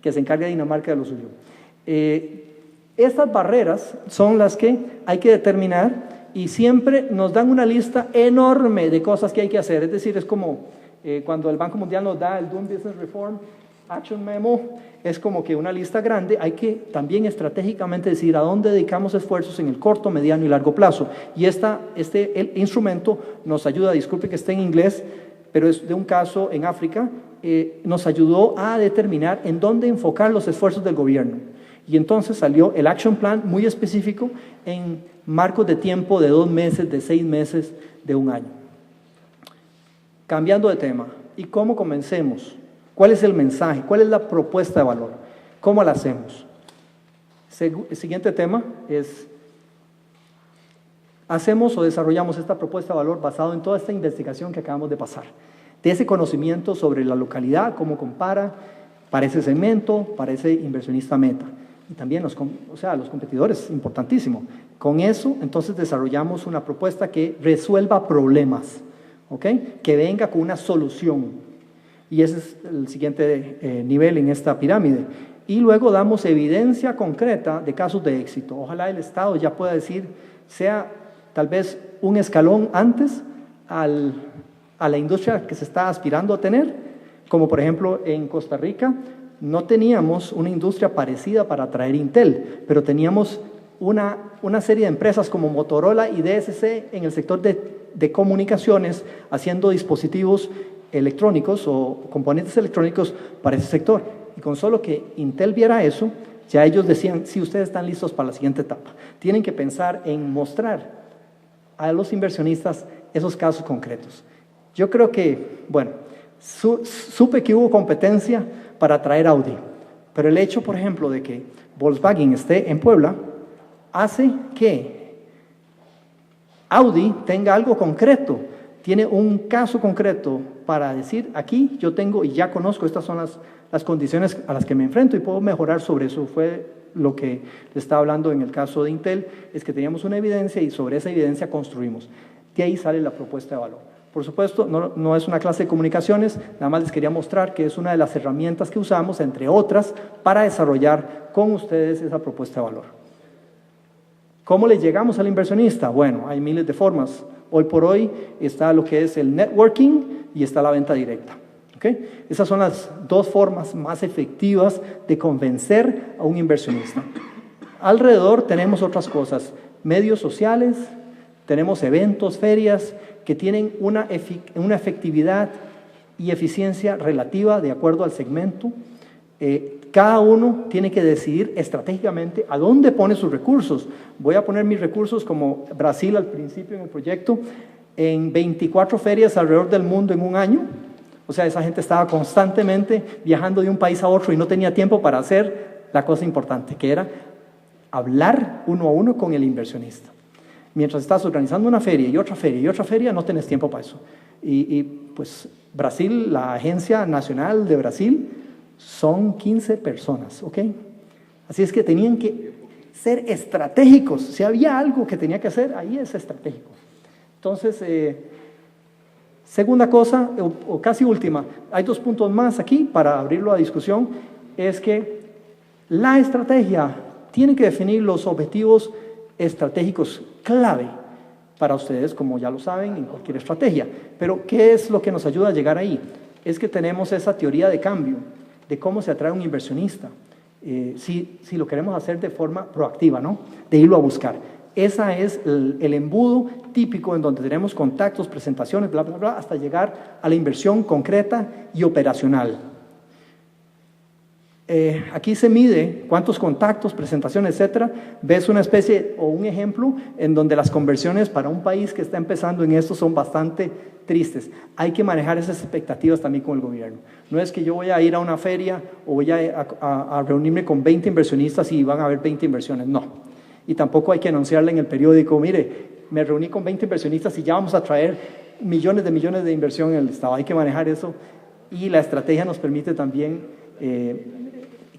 que se encarga Dinamarca de lo suyo. Estas barreras son las que hay que determinar y siempre nos dan una lista enorme de cosas que hay que hacer. Es decir, es como cuando el Banco Mundial nos da el Doing Business Reform Action Memo, es como que una lista grande. Hay que también estratégicamente decir a dónde dedicamos esfuerzos en el corto, mediano y largo plazo. Y el instrumento nos ayuda, disculpe que esté en inglés, pero es de un caso en África, nos ayudó a determinar en dónde enfocar los esfuerzos del gobierno. Y entonces salió el Action Plan muy específico en marcos de tiempo de 2 meses, de 6 meses, de 1 año. Cambiando de tema, ¿y cómo comencemos? ¿Cuál es el mensaje? ¿Cuál es la propuesta de valor? ¿Cómo la hacemos? El siguiente tema es, hacemos o desarrollamos esta propuesta de valor basado en toda esta investigación que acabamos de pasar, de ese conocimiento sobre la localidad, cómo compara para ese segmento, para ese inversionista meta. Y también los competidores, importantísimo. Con eso, entonces, desarrollamos una propuesta que resuelva problemas, ¿ok? Que venga con una solución. Y ese es el siguiente nivel en esta pirámide. Y luego damos evidencia concreta de casos de éxito. Ojalá el Estado ya pueda decir, sea tal vez un escalón antes a la industria que se está aspirando a tener, como por ejemplo en Costa Rica, no teníamos una industria parecida para atraer Intel, pero teníamos una serie de empresas como Motorola y DSC en el sector de comunicaciones, haciendo dispositivos electrónicos o componentes electrónicos para ese sector. Y con solo que Intel viera eso, ya ellos decían, sí, ustedes están listos para la siguiente etapa. Tienen que pensar en mostrar a los inversionistas esos casos concretos. Yo creo que, bueno, supe que hubo competencia para traer Audi, pero el hecho, por ejemplo, de que Volkswagen esté en Puebla, hace que Audi tenga algo concreto, tiene un caso concreto para decir, aquí yo tengo y ya conozco, estas son las condiciones a las que me enfrento y puedo mejorar sobre eso. Fue lo que le estaba hablando en el caso de Intel, es que teníamos una evidencia y sobre esa evidencia construimos. De ahí sale la propuesta de valor. Por supuesto, no es una clase de comunicaciones, nada más les quería mostrar que es una de las herramientas que usamos, entre otras, para desarrollar con ustedes esa propuesta de valor. ¿Cómo le llegamos al inversionista? Bueno, hay miles de formas. Hoy por hoy está lo que es el networking y está la venta directa. ¿Okay? Esas son las 2 formas más efectivas de convencer a un inversionista. Alrededor tenemos otras cosas, medios sociales, tenemos eventos, ferias, que tienen una efectividad y eficiencia relativa de acuerdo al segmento. Cada uno tiene que decidir estratégicamente a dónde pone sus recursos. Voy a poner mis recursos como Brasil al principio en el proyecto, en 24 ferias alrededor del mundo en un año. O sea, esa gente estaba constantemente viajando de un país a otro y no tenía tiempo para hacer la cosa importante, que era hablar uno a uno con el inversionista. Mientras estás organizando una feria y otra feria y otra feria, no tenés tiempo para eso. Y pues Brasil, la Agencia Nacional de Brasil, son 15 personas, ¿ok? Así es que tenían que ser estratégicos. Si había algo que tenía que hacer, ahí es estratégico. Entonces, segunda cosa, o casi última, hay 2 puntos más aquí para abrirlo a discusión, es que la estrategia tiene que definir los objetivos estratégicos clave para ustedes, como ya lo saben, en cualquier estrategia. Pero, ¿qué es lo que nos ayuda a llegar ahí? Es que tenemos esa teoría de cambio, de cómo se atrae un inversionista, si lo queremos hacer de forma proactiva, ¿no? De irlo a buscar. Ese es el embudo típico en donde tenemos contactos, presentaciones, bla, bla, bla, hasta llegar a la inversión concreta y operacional. Aquí se mide cuántos contactos, presentaciones, etcétera. Ves una especie o un ejemplo en donde las conversiones para un país que está empezando en esto son bastante tristes. Hay que manejar esas expectativas también con el gobierno. No es que yo voy a ir a una feria o voy a reunirme con 20 inversionistas y van a haber 20 inversiones. No. Y tampoco hay que anunciarle en el periódico, mire, me reuní con 20 inversionistas y ya vamos a traer millones de inversión en el Estado. Hay que manejar eso y la estrategia nos permite también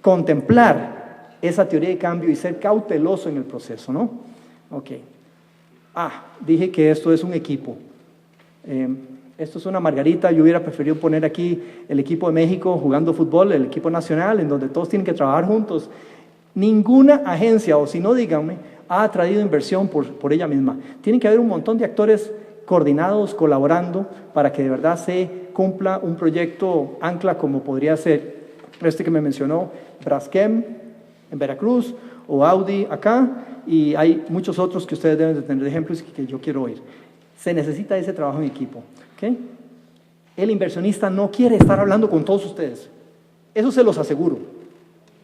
contemplar esa teoría de cambio y ser cauteloso en el proceso, ¿no? Ok. Dije que esto es un equipo. Esto es una margarita. Yo hubiera preferido poner aquí el equipo de México jugando fútbol, el equipo nacional, en donde todos tienen que trabajar juntos. Ninguna agencia, o si no, díganme, ha atraído inversión por ella misma. Tiene que haber un montón de actores coordinados, colaborando, para que de verdad se cumpla un proyecto ancla como podría ser este que me mencionó Braskem en Veracruz o Audi acá, y hay muchos otros que ustedes deben de tener ejemplos que yo quiero oír. Se necesita ese trabajo en equipo, ¿okay? El inversionista no quiere estar hablando con todos ustedes, eso se los aseguro.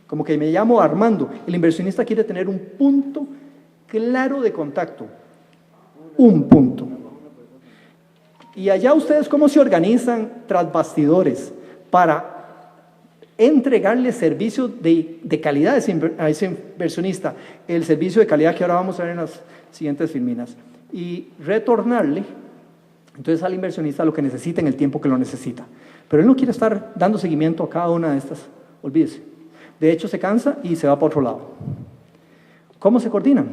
Como que me llamo Armando, el inversionista quiere tener un punto claro de contacto, un punto. Y allá ustedes cómo se organizan tras bastidores para entregarle servicio de calidad a ese inversionista, el servicio de calidad que ahora vamos a ver en las siguientes filminas, y retornarle entonces al inversionista lo que necesita en el tiempo que lo necesita. Pero él no quiere estar dando seguimiento a cada una de estas, olvídese. De hecho, se cansa y se va para otro lado. ¿Cómo se coordinan?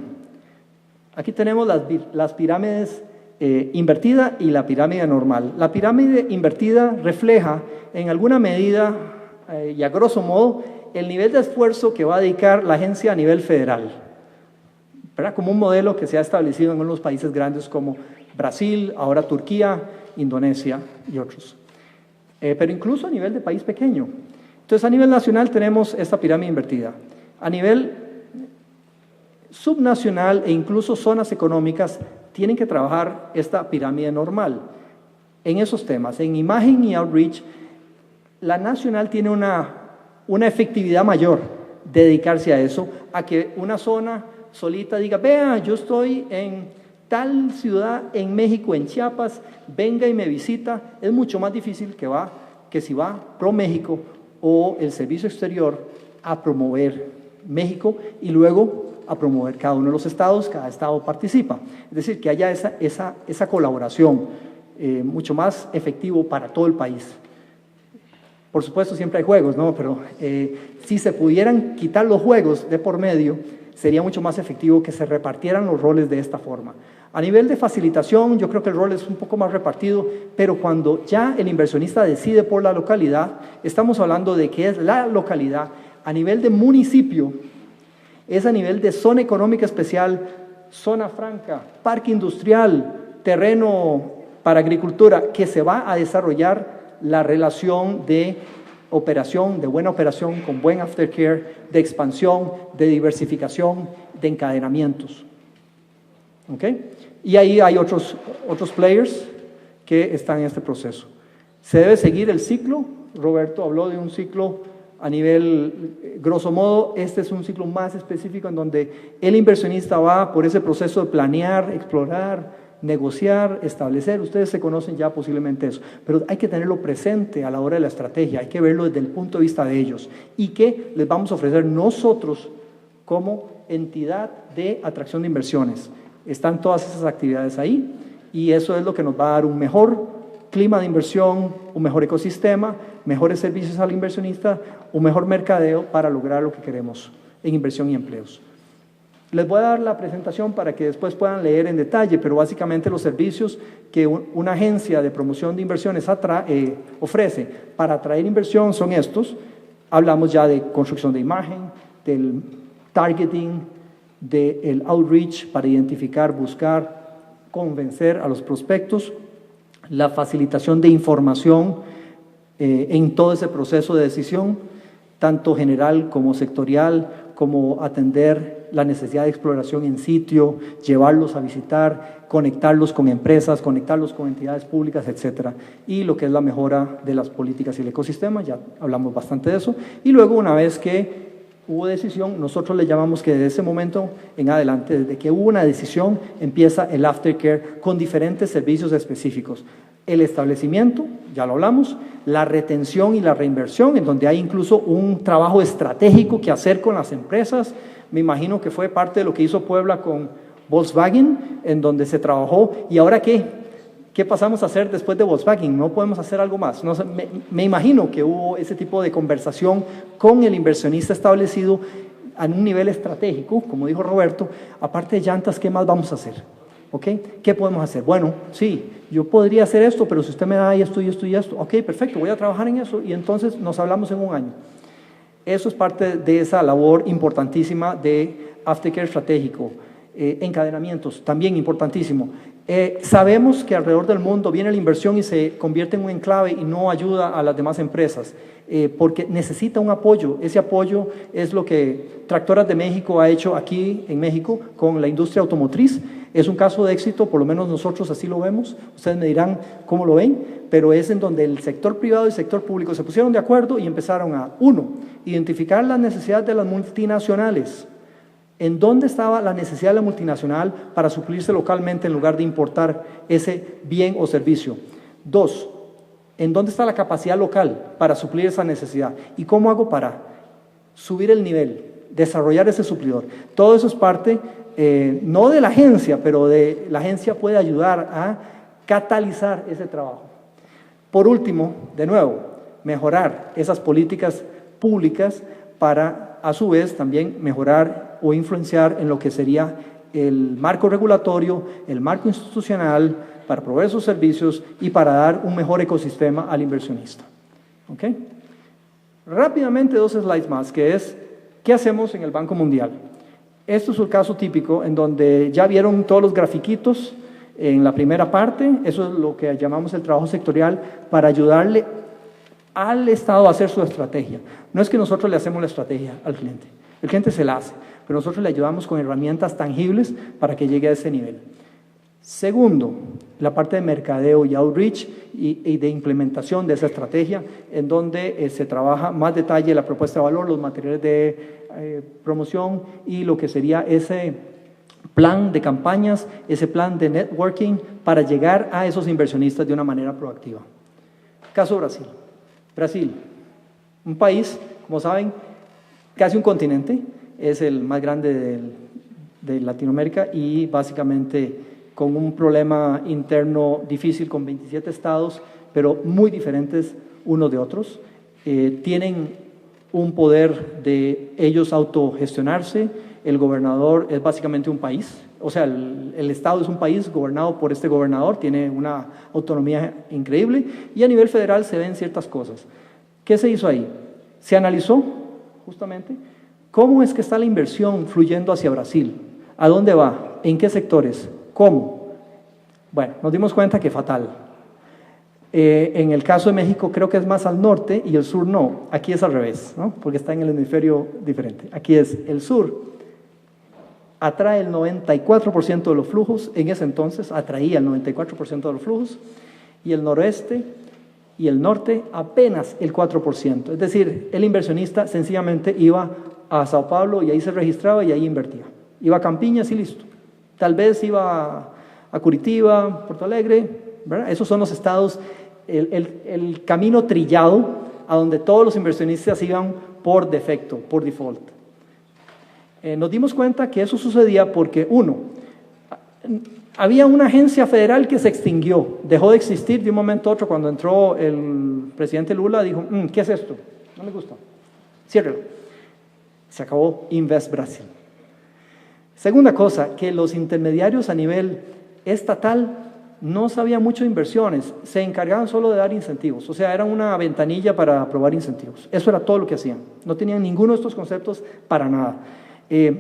Aquí tenemos las pirámides invertida y la pirámide normal. La pirámide invertida refleja en alguna medida y a grosso modo el nivel de esfuerzo que va a dedicar la agencia a nivel federal, ¿verdad? Como un modelo que se ha establecido en unos países grandes como Brasil, ahora Turquía, Indonesia y otros. Pero incluso a nivel de país pequeño. Entonces, a nivel nacional tenemos esta pirámide invertida. A nivel subnacional e incluso zonas económicas tienen que trabajar esta pirámide normal en esos temas. En imagen y outreach, la nacional tiene una efectividad mayor de dedicarse a eso, a que una zona solita diga, vea, yo estoy en tal ciudad en México, en Chiapas, venga y me visita. Es mucho más difícil que si va ProMéxico o el servicio exterior a promover México y luego a promover cada uno de los estados, cada estado participa. Es decir, que haya esa colaboración mucho más efectivo para todo el país. Por supuesto, siempre hay juegos, ¿no? Pero si se pudieran quitar los juegos de por medio, sería mucho más efectivo que se repartieran los roles de esta forma. A nivel de facilitación, yo creo que el rol es un poco más repartido, pero cuando ya el inversionista decide por la localidad, estamos hablando de que es la localidad. A nivel de municipio, es a nivel de zona económica especial, zona franca, parque industrial, terreno para agricultura, que se va a desarrollar la relación de operación, de buena operación, con buen aftercare, de expansión, de diversificación, de encadenamientos. ¿Ok? Y ahí hay otros players que están en este proceso. Se debe seguir el ciclo. Roberto habló de un ciclo a nivel, grosso modo, este es un ciclo más específico en donde el inversionista va por ese proceso de planear, explorar, negociar, establecer. Ustedes se conocen ya posiblemente eso, pero hay que tenerlo presente a la hora de la estrategia, hay que verlo desde el punto de vista de ellos y qué les vamos a ofrecer nosotros como entidad de atracción de inversiones. Están todas esas actividades ahí y eso es lo que nos va a dar un mejor clima de inversión, un mejor ecosistema, mejores servicios al inversionista, un mejor mercadeo para lograr lo que queremos en inversión y empleos. Les voy a dar la presentación para que después puedan leer en detalle, pero básicamente los servicios que una agencia de promoción de inversiones ofrece para atraer inversión son estos. Hablamos ya de construcción de imagen, del targeting, del outreach para identificar, buscar, convencer a los prospectos, la facilitación de información en todo ese proceso de decisión, tanto general como sectorial, como atender la necesidad de exploración en sitio, llevarlos a visitar, conectarlos con empresas, conectarlos con entidades públicas, etcétera. Y lo que es la mejora de las políticas y el ecosistema, ya hablamos bastante de eso. Y luego, una vez que hubo decisión, nosotros le llamamos que desde ese momento en adelante, desde que hubo una decisión, empieza el aftercare con diferentes servicios específicos. El establecimiento, ya lo hablamos, la retención y la reinversión, en donde hay incluso un trabajo estratégico que hacer con las empresas. Me imagino que fue parte de lo que hizo Puebla con Volkswagen, en donde se trabajó. ¿Y ahora qué? ¿Qué pasamos a hacer después de Volkswagen? ¿No podemos hacer algo más? No sé, me imagino que hubo ese tipo de conversación con el inversionista establecido a un nivel estratégico, como dijo Roberto. Aparte de llantas, ¿qué más vamos a hacer? ¿Ok? ¿Qué podemos hacer? Bueno, sí, yo podría hacer esto, pero si usted me da esto y esto y esto, ok, perfecto, voy a trabajar en eso y entonces nos hablamos en un año. Eso es parte de esa labor importantísima de aftercare estratégico. Encadenamientos, también importantísimo. Sabemos que alrededor del mundo viene la inversión y se convierte en un enclave y no ayuda a las demás empresas, porque necesita un apoyo. Ese apoyo es lo que Tractoras de México ha hecho aquí en México con la industria automotriz. Es un caso de éxito, por lo menos nosotros así lo vemos. Ustedes me dirán cómo lo ven, pero es en donde el sector privado y el sector público se pusieron de acuerdo y empezaron a, uno, identificar las necesidades de las multinacionales. ¿En dónde estaba la necesidad de la multinacional para suplirse localmente en lugar de importar ese bien o servicio? Dos, ¿en dónde está la capacidad local para suplir esa necesidad? ¿Y cómo hago para subir el nivel, desarrollar ese suplidor? Todo eso es parte, no de la agencia, pero la agencia puede ayudar a catalizar ese trabajo. Por último, de nuevo, mejorar esas políticas públicas para, a su vez, también mejorar o influenciar en lo que sería el marco regulatorio, el marco institucional para proveer esos servicios y para dar un mejor ecosistema al inversionista. ¿Ok? Rápidamente, dos slides más, que es, ¿qué hacemos en el Banco Mundial? Esto es un caso típico en donde ya vieron todos los grafiquitos en la primera parte. Eso es lo que llamamos el trabajo sectorial para ayudarle al Estado a hacer su estrategia. No es que nosotros le hacemos la estrategia al cliente, el cliente se la hace, pero nosotros le ayudamos con herramientas tangibles para que llegue a ese nivel. Segundo, la parte de mercadeo y outreach y de implementación de esa estrategia, en donde se trabaja más detalle la propuesta de valor, los materiales de promoción y lo que sería ese plan de campañas, ese plan de networking para llegar a esos inversionistas de una manera proactiva. Caso Brasil. Brasil, un país, como saben, casi un continente, es el más grande de Latinoamérica y básicamente con un problema interno difícil con 27 estados, pero muy diferentes unos de otros. Tienen un poder de ellos autogestionarse. El gobernador es básicamente un país, o sea, el estado es un país gobernado por este gobernador, tiene una autonomía increíble y a nivel federal se ven ciertas cosas. ¿Qué se hizo ahí? Se analizó justamente cómo es que está la inversión fluyendo hacia Brasil, a dónde va, en qué sectores, cómo. Bueno, nos dimos cuenta que fatal. En el caso de México creo que es más al norte y el sur no. Aquí es al revés, ¿no? Porque está en el hemisferio diferente. Aquí es el sur. Atrae el 94% de los flujos, en ese entonces atraía el 94% de los flujos, y el noroeste y el norte apenas el 4%. Es decir, el inversionista sencillamente iba a Sao Paulo y ahí se registraba y ahí invertía. Iba a Campiñas y listo. Tal vez iba a Curitiba, Porto Alegre, ¿verdad? Esos son los estados, el camino trillado a donde todos los inversionistas iban por defecto, por default. Nos dimos cuenta que eso sucedía porque, uno, había una agencia federal que se extinguió, dejó de existir de un momento a otro. Cuando entró el presidente Lula, dijo, ¿qué es esto? No me gusta, ciérrelo. Se acabó Invest Brasil. Segunda cosa, que los intermediarios a nivel estatal no sabían mucho de inversiones, se encargaban solo de dar incentivos, o sea, era una ventanilla para aprobar incentivos. Eso era todo lo que hacían, no tenían ninguno de estos conceptos para nada.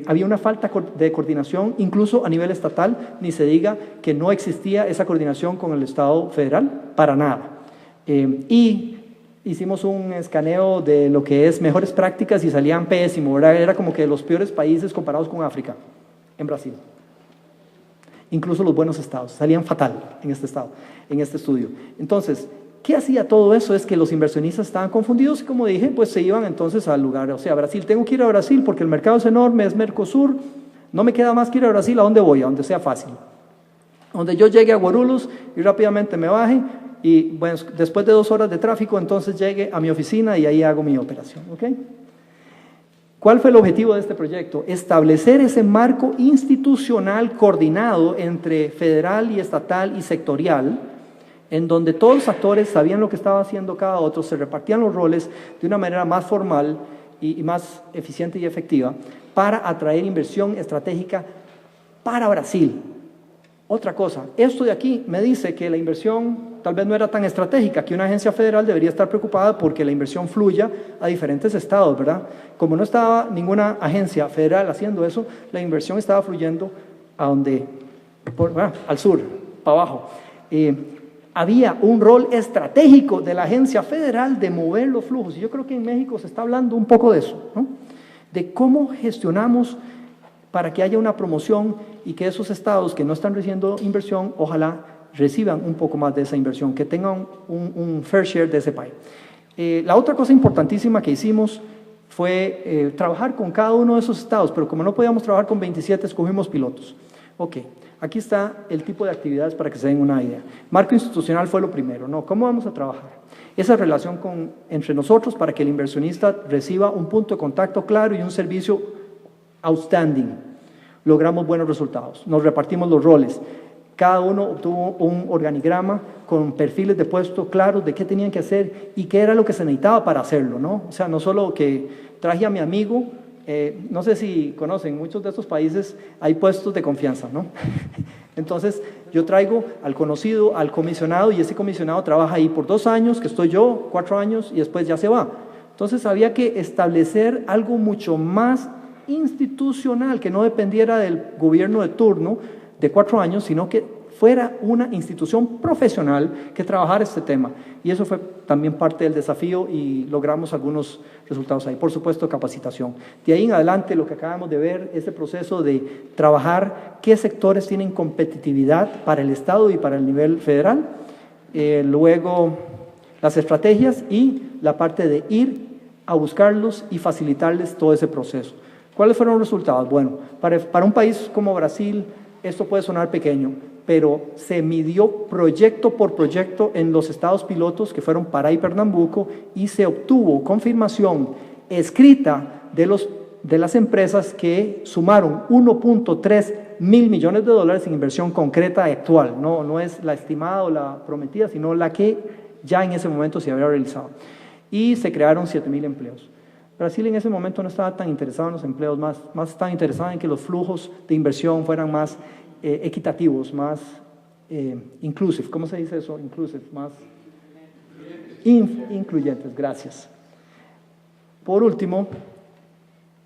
Había una falta de coordinación, incluso a nivel estatal, ni se diga que no existía esa coordinación con el Estado federal, para nada. Y hicimos un escaneo de lo que es mejores prácticas y salían pésimo, ¿verdad? Era como que los peores países comparados con África, en Brasil. Incluso los buenos estados, salían fatal en este estudio. Entonces, ¿qué hacía todo eso? Es que los inversionistas estaban confundidos y, como dije, pues se iban entonces al lugar, o sea, Brasil, tengo que ir a Brasil porque el mercado es enorme, es Mercosur, no me queda más que ir a Brasil. ¿A dónde voy? A donde sea fácil. Donde yo llegue a Guarulhos y rápidamente me baje y, bueno, después de 2 horas de tráfico, entonces llegue a mi oficina y ahí hago mi operación, ¿ok? ¿Cuál fue el objetivo de este proyecto? Establecer ese marco institucional coordinado entre federal y estatal y sectorial, en donde todos los actores sabían lo que estaba haciendo cada otro, se repartían los roles de una manera más formal y más eficiente y efectiva para atraer inversión estratégica para Brasil. Otra cosa, esto de aquí me dice que la inversión tal vez no era tan estratégica, que una agencia federal debería estar preocupada porque la inversión fluya a diferentes estados, ¿verdad? Como no estaba ninguna agencia federal haciendo eso, la inversión estaba fluyendo a donde, al sur, para abajo. Había un rol estratégico de la agencia federal de mover los flujos, y yo creo que en México se está hablando un poco de eso, ¿no? De cómo gestionamos para que haya una promoción y que esos estados que no están recibiendo inversión, ojalá reciban un poco más de esa inversión, que tengan un fair share de ese país. La otra cosa importantísima que hicimos fue trabajar con cada uno de esos estados, pero como no podíamos trabajar con 27, escogimos pilotos. Ok, aquí está el tipo de actividades para que se den una idea. Marco institucional fue lo primero, ¿no? ¿Cómo vamos a trabajar? Esa relación entre nosotros para que el inversionista reciba un punto de contacto claro y un servicio outstanding. Logramos buenos resultados, nos repartimos los roles, cada uno obtuvo un organigrama con perfiles de puesto claros de qué tenían que hacer y qué era lo que se necesitaba para hacerlo, ¿no? O sea, no solo que traje a mi amigo, no sé si conocen, muchos de estos países hay puestos de confianza, ¿no? Entonces, yo traigo al conocido, al comisionado, y ese comisionado trabaja ahí por 2 años, que estoy yo, 4 años, y después ya se va. Entonces, había que establecer algo mucho más institucional, que no dependiera del gobierno de turno de 4 años, sino que fuera una institución profesional que trabajara este tema. Y eso fue también parte del desafío y logramos algunos resultados ahí. Por supuesto, capacitación. De ahí en adelante, lo que acabamos de ver es el proceso de trabajar qué sectores tienen competitividad para el Estado y para el nivel federal. Luego, las estrategias y la parte de ir a buscarlos y facilitarles todo ese proceso. ¿Cuáles fueron los resultados? Bueno, para un país como Brasil, esto puede sonar pequeño, pero se midió proyecto por proyecto en los estados pilotos que fueron Pará y Pernambuco y se obtuvo confirmación escrita de las empresas que sumaron 1.3 mil millones de dólares en inversión concreta actual. No es la estimada o la prometida, sino la que ya en ese momento se había realizado. Y se crearon 7,000 empleos. Brasil en ese momento no estaba tan interesado en los empleos, más estaba interesado en que los flujos de inversión fueran más equitativos, más inclusive. ¿Cómo se dice eso? Inclusive, más incluyentes. Gracias. Por último,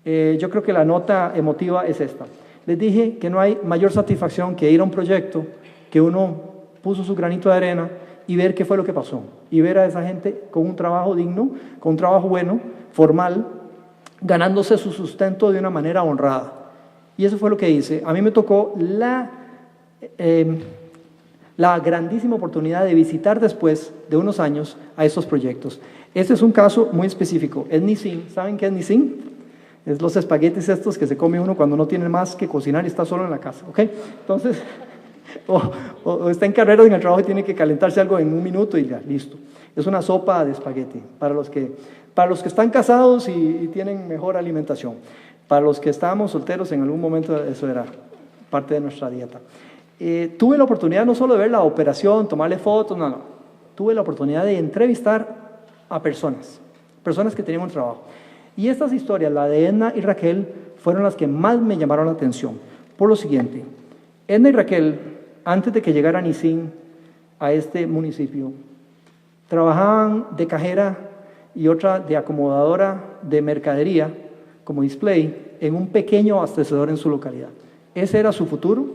yo creo que la nota emotiva es esta. Les dije que no hay mayor satisfacción que ir a un proyecto que uno puso su granito de arena y ver qué fue lo que pasó. Y ver a esa gente con un trabajo digno, con un trabajo bueno, formal, ganándose su sustento de una manera honrada. Y eso fue lo que hice. A mí me tocó la grandísima oportunidad de visitar después de unos años a estos proyectos. Este es un caso muy específico. Es Nissin. ¿Saben qué es Nissin? Es los espaguetis estos que se come uno cuando no tiene más que cocinar y está solo en la casa. ¿Ok? Entonces, o está en carrera en el trabajo y tiene que calentarse algo en un minuto y ya, listo. Es una sopa de espagueti para los que están casados y tienen mejor alimentación. Para los que estábamos solteros, en algún momento eso era parte de nuestra dieta. Tuve la oportunidad no solo de ver la operación, tomarle fotos, no. Tuve la oportunidad de entrevistar a personas que tenían un trabajo. Y estas historias, la de Edna y Raquel, fueron las que más me llamaron la atención. Por lo siguiente, Edna y Raquel, antes de que llegara Nissin a este municipio, trabajaban de cajera y otra de acomodadora de mercadería, como display, en un pequeño abastecedor en su localidad. Ese era su futuro,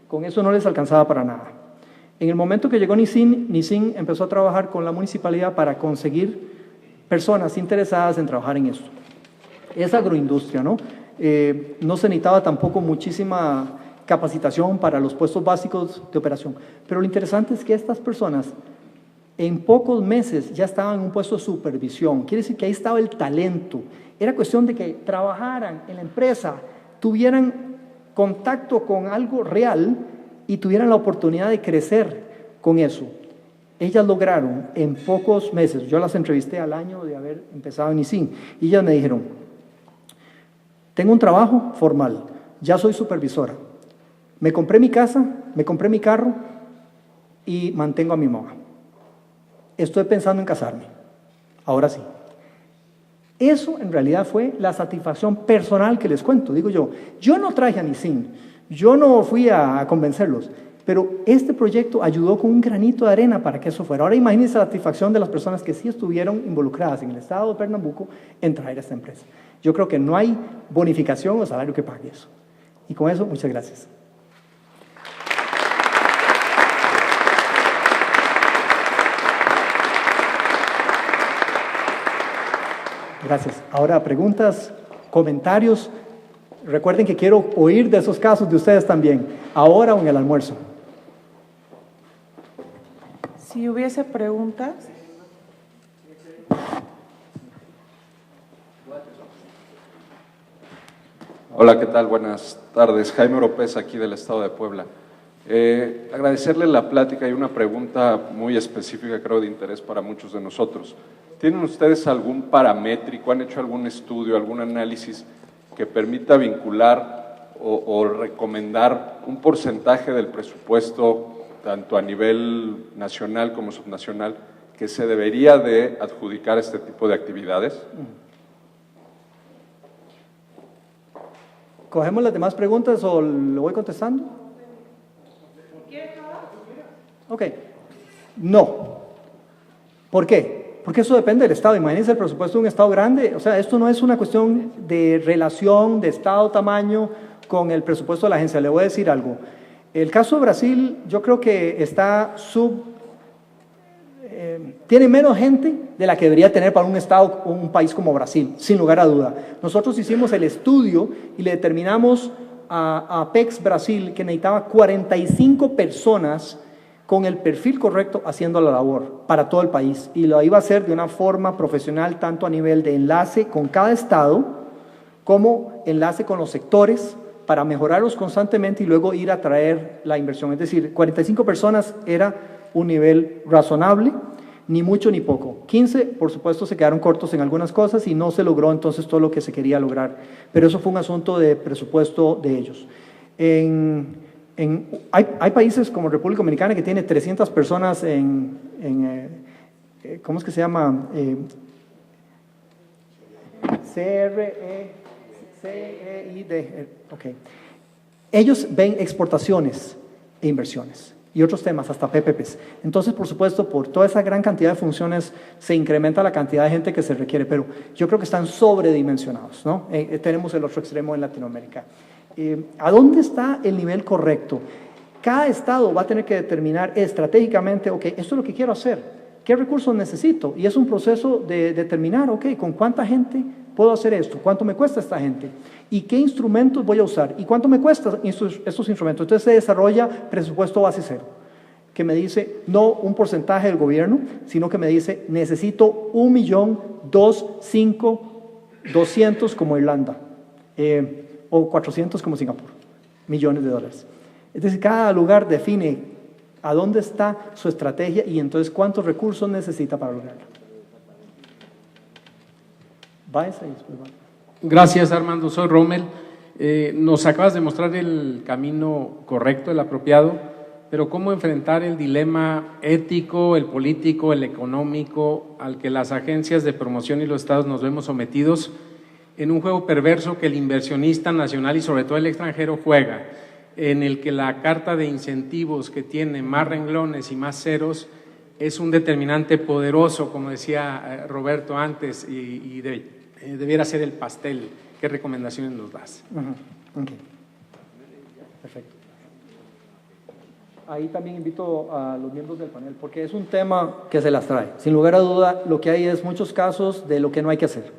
con eso no les alcanzaba para nada. En el momento que llegó Nissin empezó a trabajar con la municipalidad para conseguir personas interesadas en trabajar en esto. Es agroindustria, ¿no? No se necesitaba tampoco muchísima capacitación para los puestos básicos de operación. Pero lo interesante es que estas personas en pocos meses ya estaban en un puesto de supervisión. Quiere decir que ahí estaba el talento. Era cuestión de que trabajaran en la empresa, tuvieran contacto con algo real y tuvieran la oportunidad de crecer con eso. Ellas lograron en pocos meses, yo las entrevisté al año de haber empezado en Nissin, y ellas me dijeron, tengo un trabajo formal, ya soy supervisora, me compré mi casa, me compré mi carro y mantengo a mi mamá. Estoy pensando en casarme, ahora sí. Eso en realidad fue la satisfacción personal que les cuento. Digo yo no traje a Nissin, yo no fui a convencerlos, pero este proyecto ayudó con un granito de arena para que eso fuera. Ahora imagínense la satisfacción de las personas que sí estuvieron involucradas en el estado de Pernambuco en traer a esta empresa. Yo creo que no hay bonificación o salario que pague eso. Y con eso, muchas gracias. Gracias. Ahora, preguntas, comentarios. Recuerden que quiero oír de esos casos de ustedes también, ahora o en el almuerzo. Si hubiese preguntas. Hola, ¿qué tal? Buenas tardes. Jaime Oropesa, aquí del estado de Puebla. Agradecerle la plática y una pregunta muy específica, creo, de interés para muchos de nosotros. ¿Tienen ustedes algún paramétrico, han hecho algún estudio, algún análisis que permita vincular o recomendar un porcentaje del presupuesto, tanto a nivel nacional como subnacional, que se debería de adjudicar a este tipo de actividades? ¿Cogemos las demás preguntas o lo voy contestando? Ok. No. ¿Por qué? Porque eso depende del Estado. Imagínense el presupuesto de un Estado grande. O sea, esto no es una cuestión de relación de Estado, tamaño, con el presupuesto de la agencia. Le voy a decir algo. El caso de Brasil, yo creo que está tiene menos gente de la que debería tener para un Estado o un país como Brasil, sin lugar a duda. Nosotros hicimos el estudio y le determinamos a Apex Brasil que necesitaba 45 personas con el perfil correcto haciendo la labor para todo el país, y lo iba a hacer de una forma profesional, tanto a nivel de enlace con cada estado como enlace con los sectores para mejorarlos constantemente y luego ir a traer la inversión. Es decir, 45 personas era un nivel razonable, ni mucho ni poco. 15, por supuesto, se quedaron cortos en algunas cosas y no se logró entonces todo lo que se quería lograr, pero eso fue un asunto de presupuesto de ellos. Hay países como República Dominicana que tiene 300 personas ¿cómo es que se llama? CEID. Okay. Ellos ven exportaciones e inversiones y otros temas, hasta PPPs. Entonces, por supuesto, por toda esa gran cantidad de funciones se incrementa la cantidad de gente que se requiere, pero yo creo que están sobredimensionados, ¿no? Tenemos el otro extremo en Latinoamérica. ¿A dónde está el nivel correcto? Cada estado va a tener que determinar estratégicamente, ok, esto es lo que quiero hacer, ¿qué recursos necesito? Y es un proceso de determinar, ok, ¿con cuánta gente puedo hacer esto? ¿Cuánto me cuesta esta gente? ¿Y qué instrumentos voy a usar? ¿Y cuánto me cuestan estos instrumentos? Entonces se desarrolla presupuesto base cero, que me dice no un porcentaje del gobierno, sino que me dice necesito 1 millón, 2, 5, 200 como Irlanda, o 400 como Singapur, millones de dólares. Es decir, cada lugar define a dónde está su estrategia y entonces cuántos recursos necesita para lograrlo. Gracias, Armando. Soy Rommel. Nos acabas de mostrar el camino correcto, el apropiado, pero ¿cómo enfrentar el dilema ético, el político, el económico al que las agencias de promoción y los estados nos vemos sometidos en un juego perverso que el inversionista nacional y sobre todo el extranjero juega, en el que la carta de incentivos que tiene más renglones y más ceros es un determinante poderoso, como decía Roberto antes, y debiera ser el pastel? ¿Qué recomendaciones nos das? Okay. Perfecto. Ahí también invito a los miembros del panel, porque es un tema que se las trae. Sin lugar a duda, lo que hay es muchos casos de lo que no hay que hacer.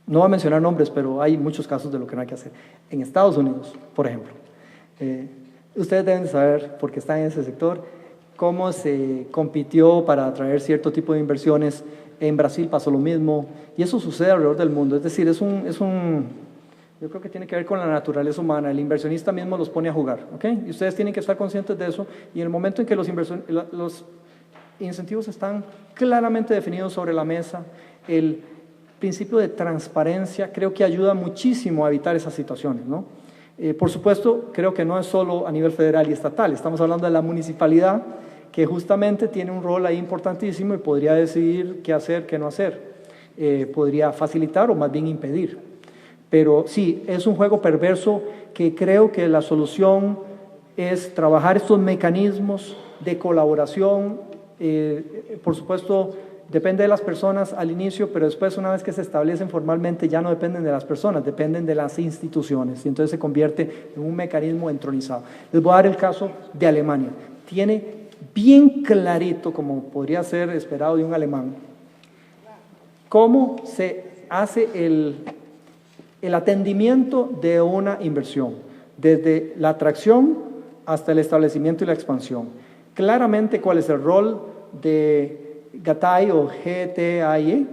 No voy a mencionar nombres, pero hay muchos casos de lo que no hay que hacer. En Estados Unidos, por ejemplo, ustedes deben saber, porque están en ese sector, cómo se compitió para atraer cierto tipo de inversiones. En Brasil pasó lo mismo, y eso sucede alrededor del mundo. Es decir, yo creo que tiene que ver con la naturaleza humana. El inversionista mismo los pone a jugar, ¿ok? Y ustedes tienen que estar conscientes de eso, y en el momento en que los incentivos están claramente definidos sobre la mesa, el principio de transparencia creo que ayuda muchísimo a evitar esas situaciones, ¿no? Por supuesto, creo que no es solo a nivel federal y estatal, estamos hablando de la municipalidad, que justamente tiene un rol ahí importantísimo y podría decidir qué hacer, qué no hacer, podría facilitar o más bien impedir. Pero sí, es un juego perverso que creo que la solución es trabajar estos mecanismos de colaboración. Por supuesto, depende de las personas al inicio, pero después, una vez que se establecen formalmente, ya no dependen de las personas, dependen de las instituciones, y entonces se convierte en un mecanismo entronizado. Les voy a dar el caso de Alemania. Tiene bien clarito, como podría ser esperado de un alemán, cómo se hace el atendimiento de una inversión, desde la atracción hasta el establecimiento y la expansión. Claramente cuál es el rol de GATAI o GTAIE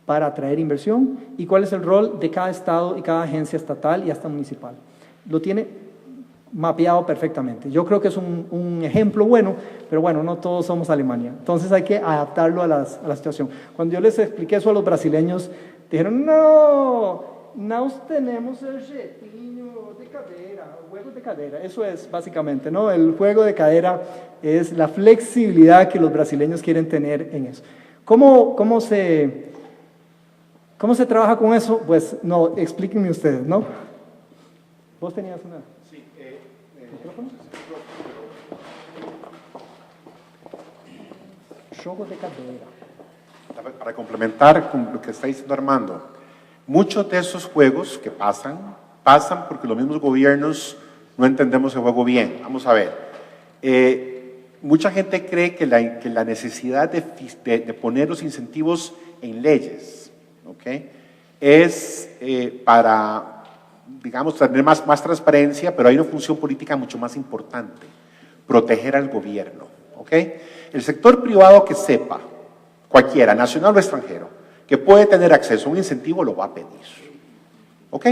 para atraer inversión y cuál es el rol de cada estado y cada agencia estatal y hasta municipal. Lo tiene mapeado perfectamente. Yo creo que es un ejemplo bueno, pero bueno, no todos somos Alemania. Entonces hay que adaptarlo a la situación. Cuando yo les expliqué eso a los brasileños, dijeron, no tenemos el jetinho de cadera, el juego de cadera. Eso es básicamente, ¿no? El juego de cadera es la flexibilidad que los brasileños quieren tener en eso. ¿Cómo se trabaja con eso? Pues no, explíquenme ustedes, ¿no? ¿Vos tenías una? Sí. ¿Micrófono? Juegos de cadera. Para complementar con lo que está diciendo Armando, muchos de esos juegos que pasan porque los mismos gobiernos no entendemos el juego bien. Vamos a ver. Mucha gente cree que la necesidad de poner los incentivos en leyes, ¿okay? Es para, digamos, tener más transparencia, pero hay una función política mucho más importante: proteger al gobierno, ¿okay? El sector privado que sepa, cualquiera, nacional o extranjero, que puede tener acceso a un incentivo, lo va a pedir, ¿ok?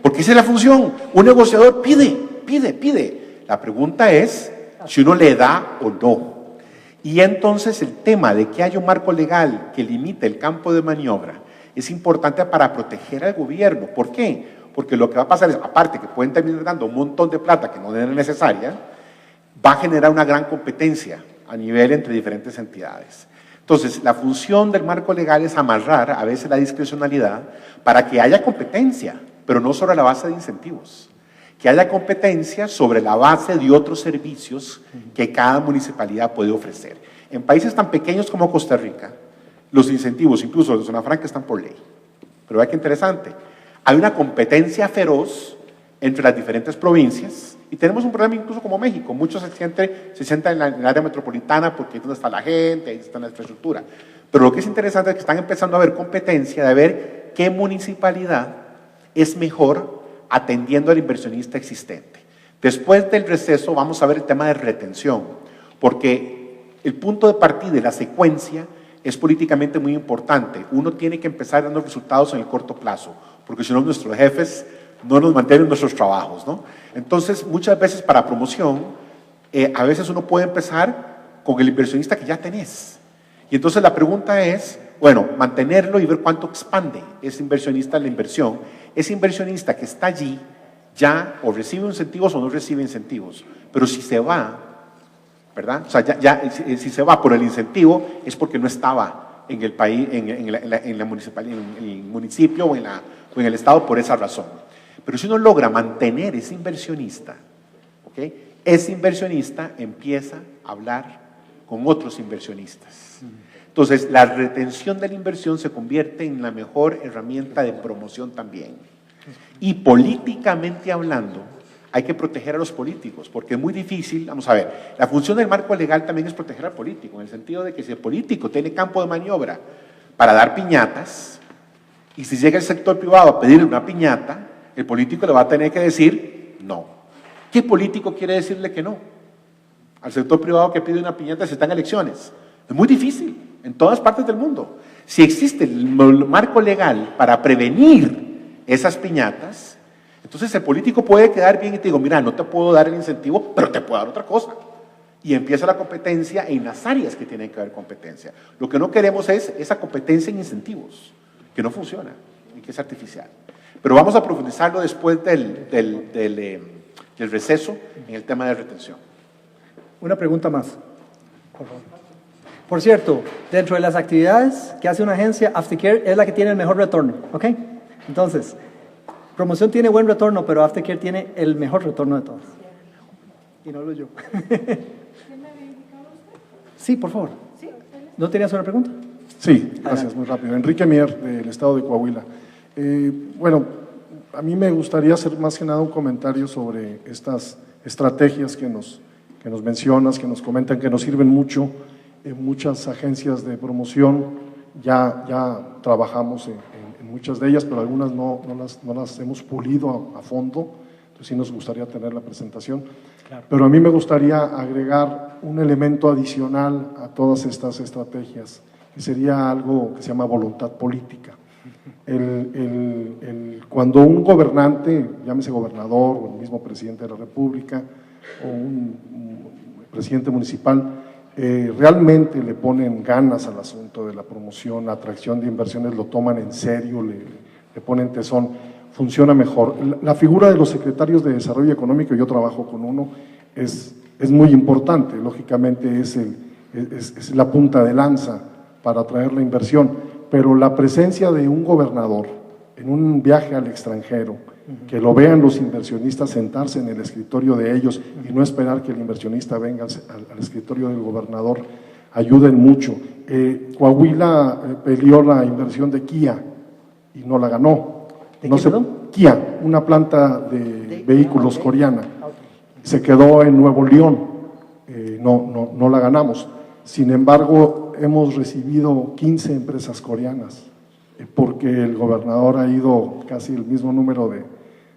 Porque esa es la función. Un negociador pide. La pregunta es si uno le da o no. Y entonces el tema de que haya un marco legal que limite el campo de maniobra es importante para proteger al gobierno. ¿Por qué? Porque lo que va a pasar es, aparte que pueden terminar dando un montón de plata que no era necesaria, va a generar una gran competencia a nivel entre diferentes entidades. Entonces, la función del marco legal es amarrar a veces la discrecionalidad para que haya competencia, pero no sobre la base de incentivos. Que haya competencia sobre la base de otros servicios que cada municipalidad puede ofrecer. En países tan pequeños como Costa Rica, los incentivos, incluso los de zona franca, están por ley. Pero vea qué interesante, hay una competencia feroz entre las diferentes provincias, y tenemos un problema incluso como México, muchos se sientan en el área metropolitana porque ahí es donde está la gente, ahí está la infraestructura, pero lo que es interesante es que están empezando a haber competencia de ver qué municipalidad es mejor atendiendo al inversionista existente. Después del receso vamos a ver el tema de retención, porque el punto de partida y la secuencia es políticamente muy importante. Uno tiene que empezar dando resultados en el corto plazo, porque si no nuestros jefes no nos mantienen nuestros trabajos, ¿no? Entonces, muchas veces para promoción, a veces uno puede empezar con el inversionista que ya tenés. Y entonces la pregunta es, bueno, mantenerlo y ver cuánto expande ese inversionista la inversión. Ese inversionista que está allí ya o recibe incentivos o no recibe incentivos, pero si se va, ¿verdad? O sea, si se va por el incentivo es porque no estaba en el país, en el municipio o en el estado por esa razón. Pero si uno logra mantener ese inversionista, ¿okay? Ese inversionista empieza a hablar con otros inversionistas. Entonces, la retención de la inversión se convierte en la mejor herramienta de promoción también. Y políticamente hablando, hay que proteger a los políticos, porque es muy difícil. Vamos a ver, la función del marco legal también es proteger al político, en el sentido de que si el político tiene campo de maniobra para dar piñatas, y si llega el sector privado a pedirle una piñata, el político le va a tener que decir no. ¿Qué político quiere decirle que no al sector privado que pide una piñata si está en elecciones? Es muy difícil, en todas partes del mundo. Si existe el marco legal para prevenir esas piñatas, entonces el político puede quedar bien y te digo, mira, no te puedo dar el incentivo, pero te puedo dar otra cosa. Y empieza la competencia en las áreas que tienen que haber competencia. Lo que no queremos es esa competencia en incentivos, que no funciona y que es artificial. Pero vamos a profundizarlo después del receso en el tema de retención. Una pregunta más, por favor. Por cierto, dentro de las actividades que hace una agencia, Aftercare es la que tiene el mejor retorno, ¿ok? Entonces, promoción tiene buen retorno, pero Aftercare tiene el mejor retorno de todas. Y no lo yo. Sí, por favor. ¿No tenías una pregunta? Sí, gracias, muy rápido. Enrique Mier, del estado de Coahuila. Bueno, a mí me gustaría hacer más que nada un comentario sobre estas estrategias que nos mencionas, que nos comentan, que nos sirven mucho en muchas agencias de promoción. Ya trabajamos en muchas de ellas, pero algunas no las hemos pulido a fondo, entonces sí nos gustaría tener la presentación. Claro. Pero a mí me gustaría agregar un elemento adicional a todas estas estrategias, que sería algo que se llama voluntad política. Cuando un gobernante, llámese gobernador o el mismo presidente de la República o un presidente municipal, realmente le ponen ganas al asunto de la promoción, la atracción de inversiones, lo toman en serio, le ponen tesón, funciona mejor. La figura de los secretarios de Desarrollo Económico, yo trabajo con uno, es muy importante, lógicamente es la punta de lanza para atraer la inversión, pero la presencia de un gobernador en un viaje al extranjero, que lo vean los inversionistas sentarse en el escritorio de ellos y no esperar que el inversionista venga al escritorio del gobernador, ayuden mucho. Coahuila peleó la inversión de Kia y no la ganó. Kia, una planta de vehículos coreana, se quedó en Nuevo León, no la ganamos. Sin embargo, hemos recibido 15 empresas coreanas, porque el gobernador ha ido casi el mismo número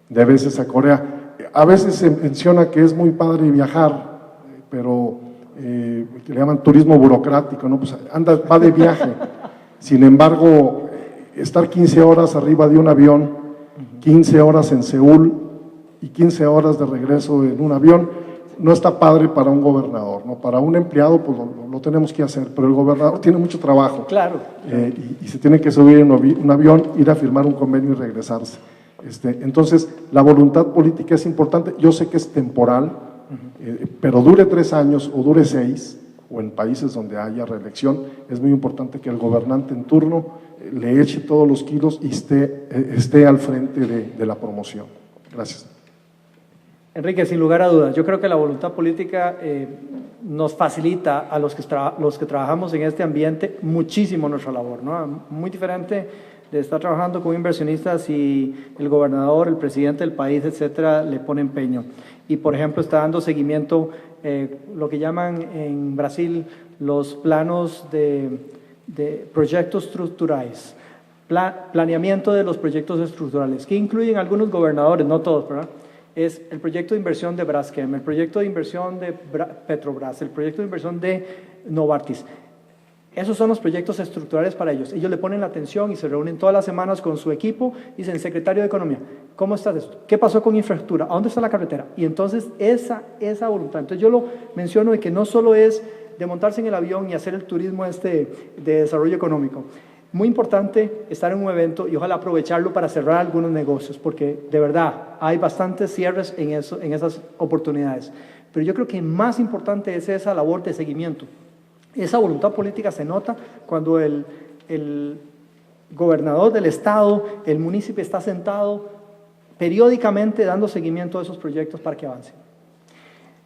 de veces a Corea. A veces se menciona que es muy padre viajar, pero que le llaman turismo burocrático, ¿no? Pues va de viaje. Sin embargo, estar 15 horas arriba de un avión, 15 horas en Seúl y 15 horas de regreso en un avión, no está padre para un gobernador, ¿no? Para un empleado pues lo tenemos que hacer, pero el gobernador tiene mucho trabajo. Claro. Y se tiene que subir en un avión, ir a firmar un convenio y regresarse. Entonces, la voluntad política es importante. Yo sé que es temporal, pero dure 3 años o dure 6, o en países donde haya reelección, es muy importante que el gobernante en turno le eche todos los kilos y esté al frente de la promoción. Gracias. Enrique, sin lugar a dudas, yo creo que la voluntad política nos facilita a los que trabajamos en este ambiente muchísimo nuestra labor, ¿no? Muy diferente de estar trabajando con inversionistas y el gobernador, el presidente del país, etcétera, le pone empeño. Y, por ejemplo, está dando seguimiento, lo que llaman en Brasil los planos de proyectos estructurales, planeamiento de los proyectos estructurales, que incluyen algunos gobernadores, no todos, ¿verdad? Es el proyecto de inversión de Braskem, el proyecto de inversión de Petrobras, el proyecto de inversión de Novartis. Esos son los proyectos estructurales para ellos. Ellos le ponen la atención y se reúnen todas las semanas con su equipo y dicen, secretario de Economía, ¿cómo está esto? ¿Qué pasó con infraestructura? ¿A dónde está la carretera? Y entonces esa voluntad. Entonces yo lo menciono de que no solo es de montarse en el avión y hacer el turismo de desarrollo económico. Muy importante estar en un evento y ojalá aprovecharlo para cerrar algunos negocios, porque de verdad hay bastantes cierres en esas oportunidades. Pero yo creo que más importante es esa labor de seguimiento. Esa voluntad política se nota cuando el gobernador del estado, el municipio está sentado periódicamente dando seguimiento a esos proyectos para que avancen.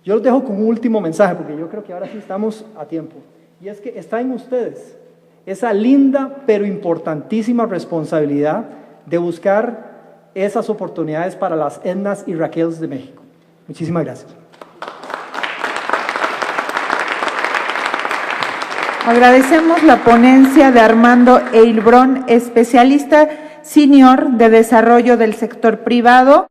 Yo los dejo con un último mensaje, porque yo creo que ahora sí estamos a tiempo, y es que está en ustedes esa linda pero importantísima responsabilidad de buscar esas oportunidades para las Ednas y Raquels de México. Muchísimas gracias. Agradecemos la ponencia de Armando Heilbronn, especialista senior de desarrollo del sector privado.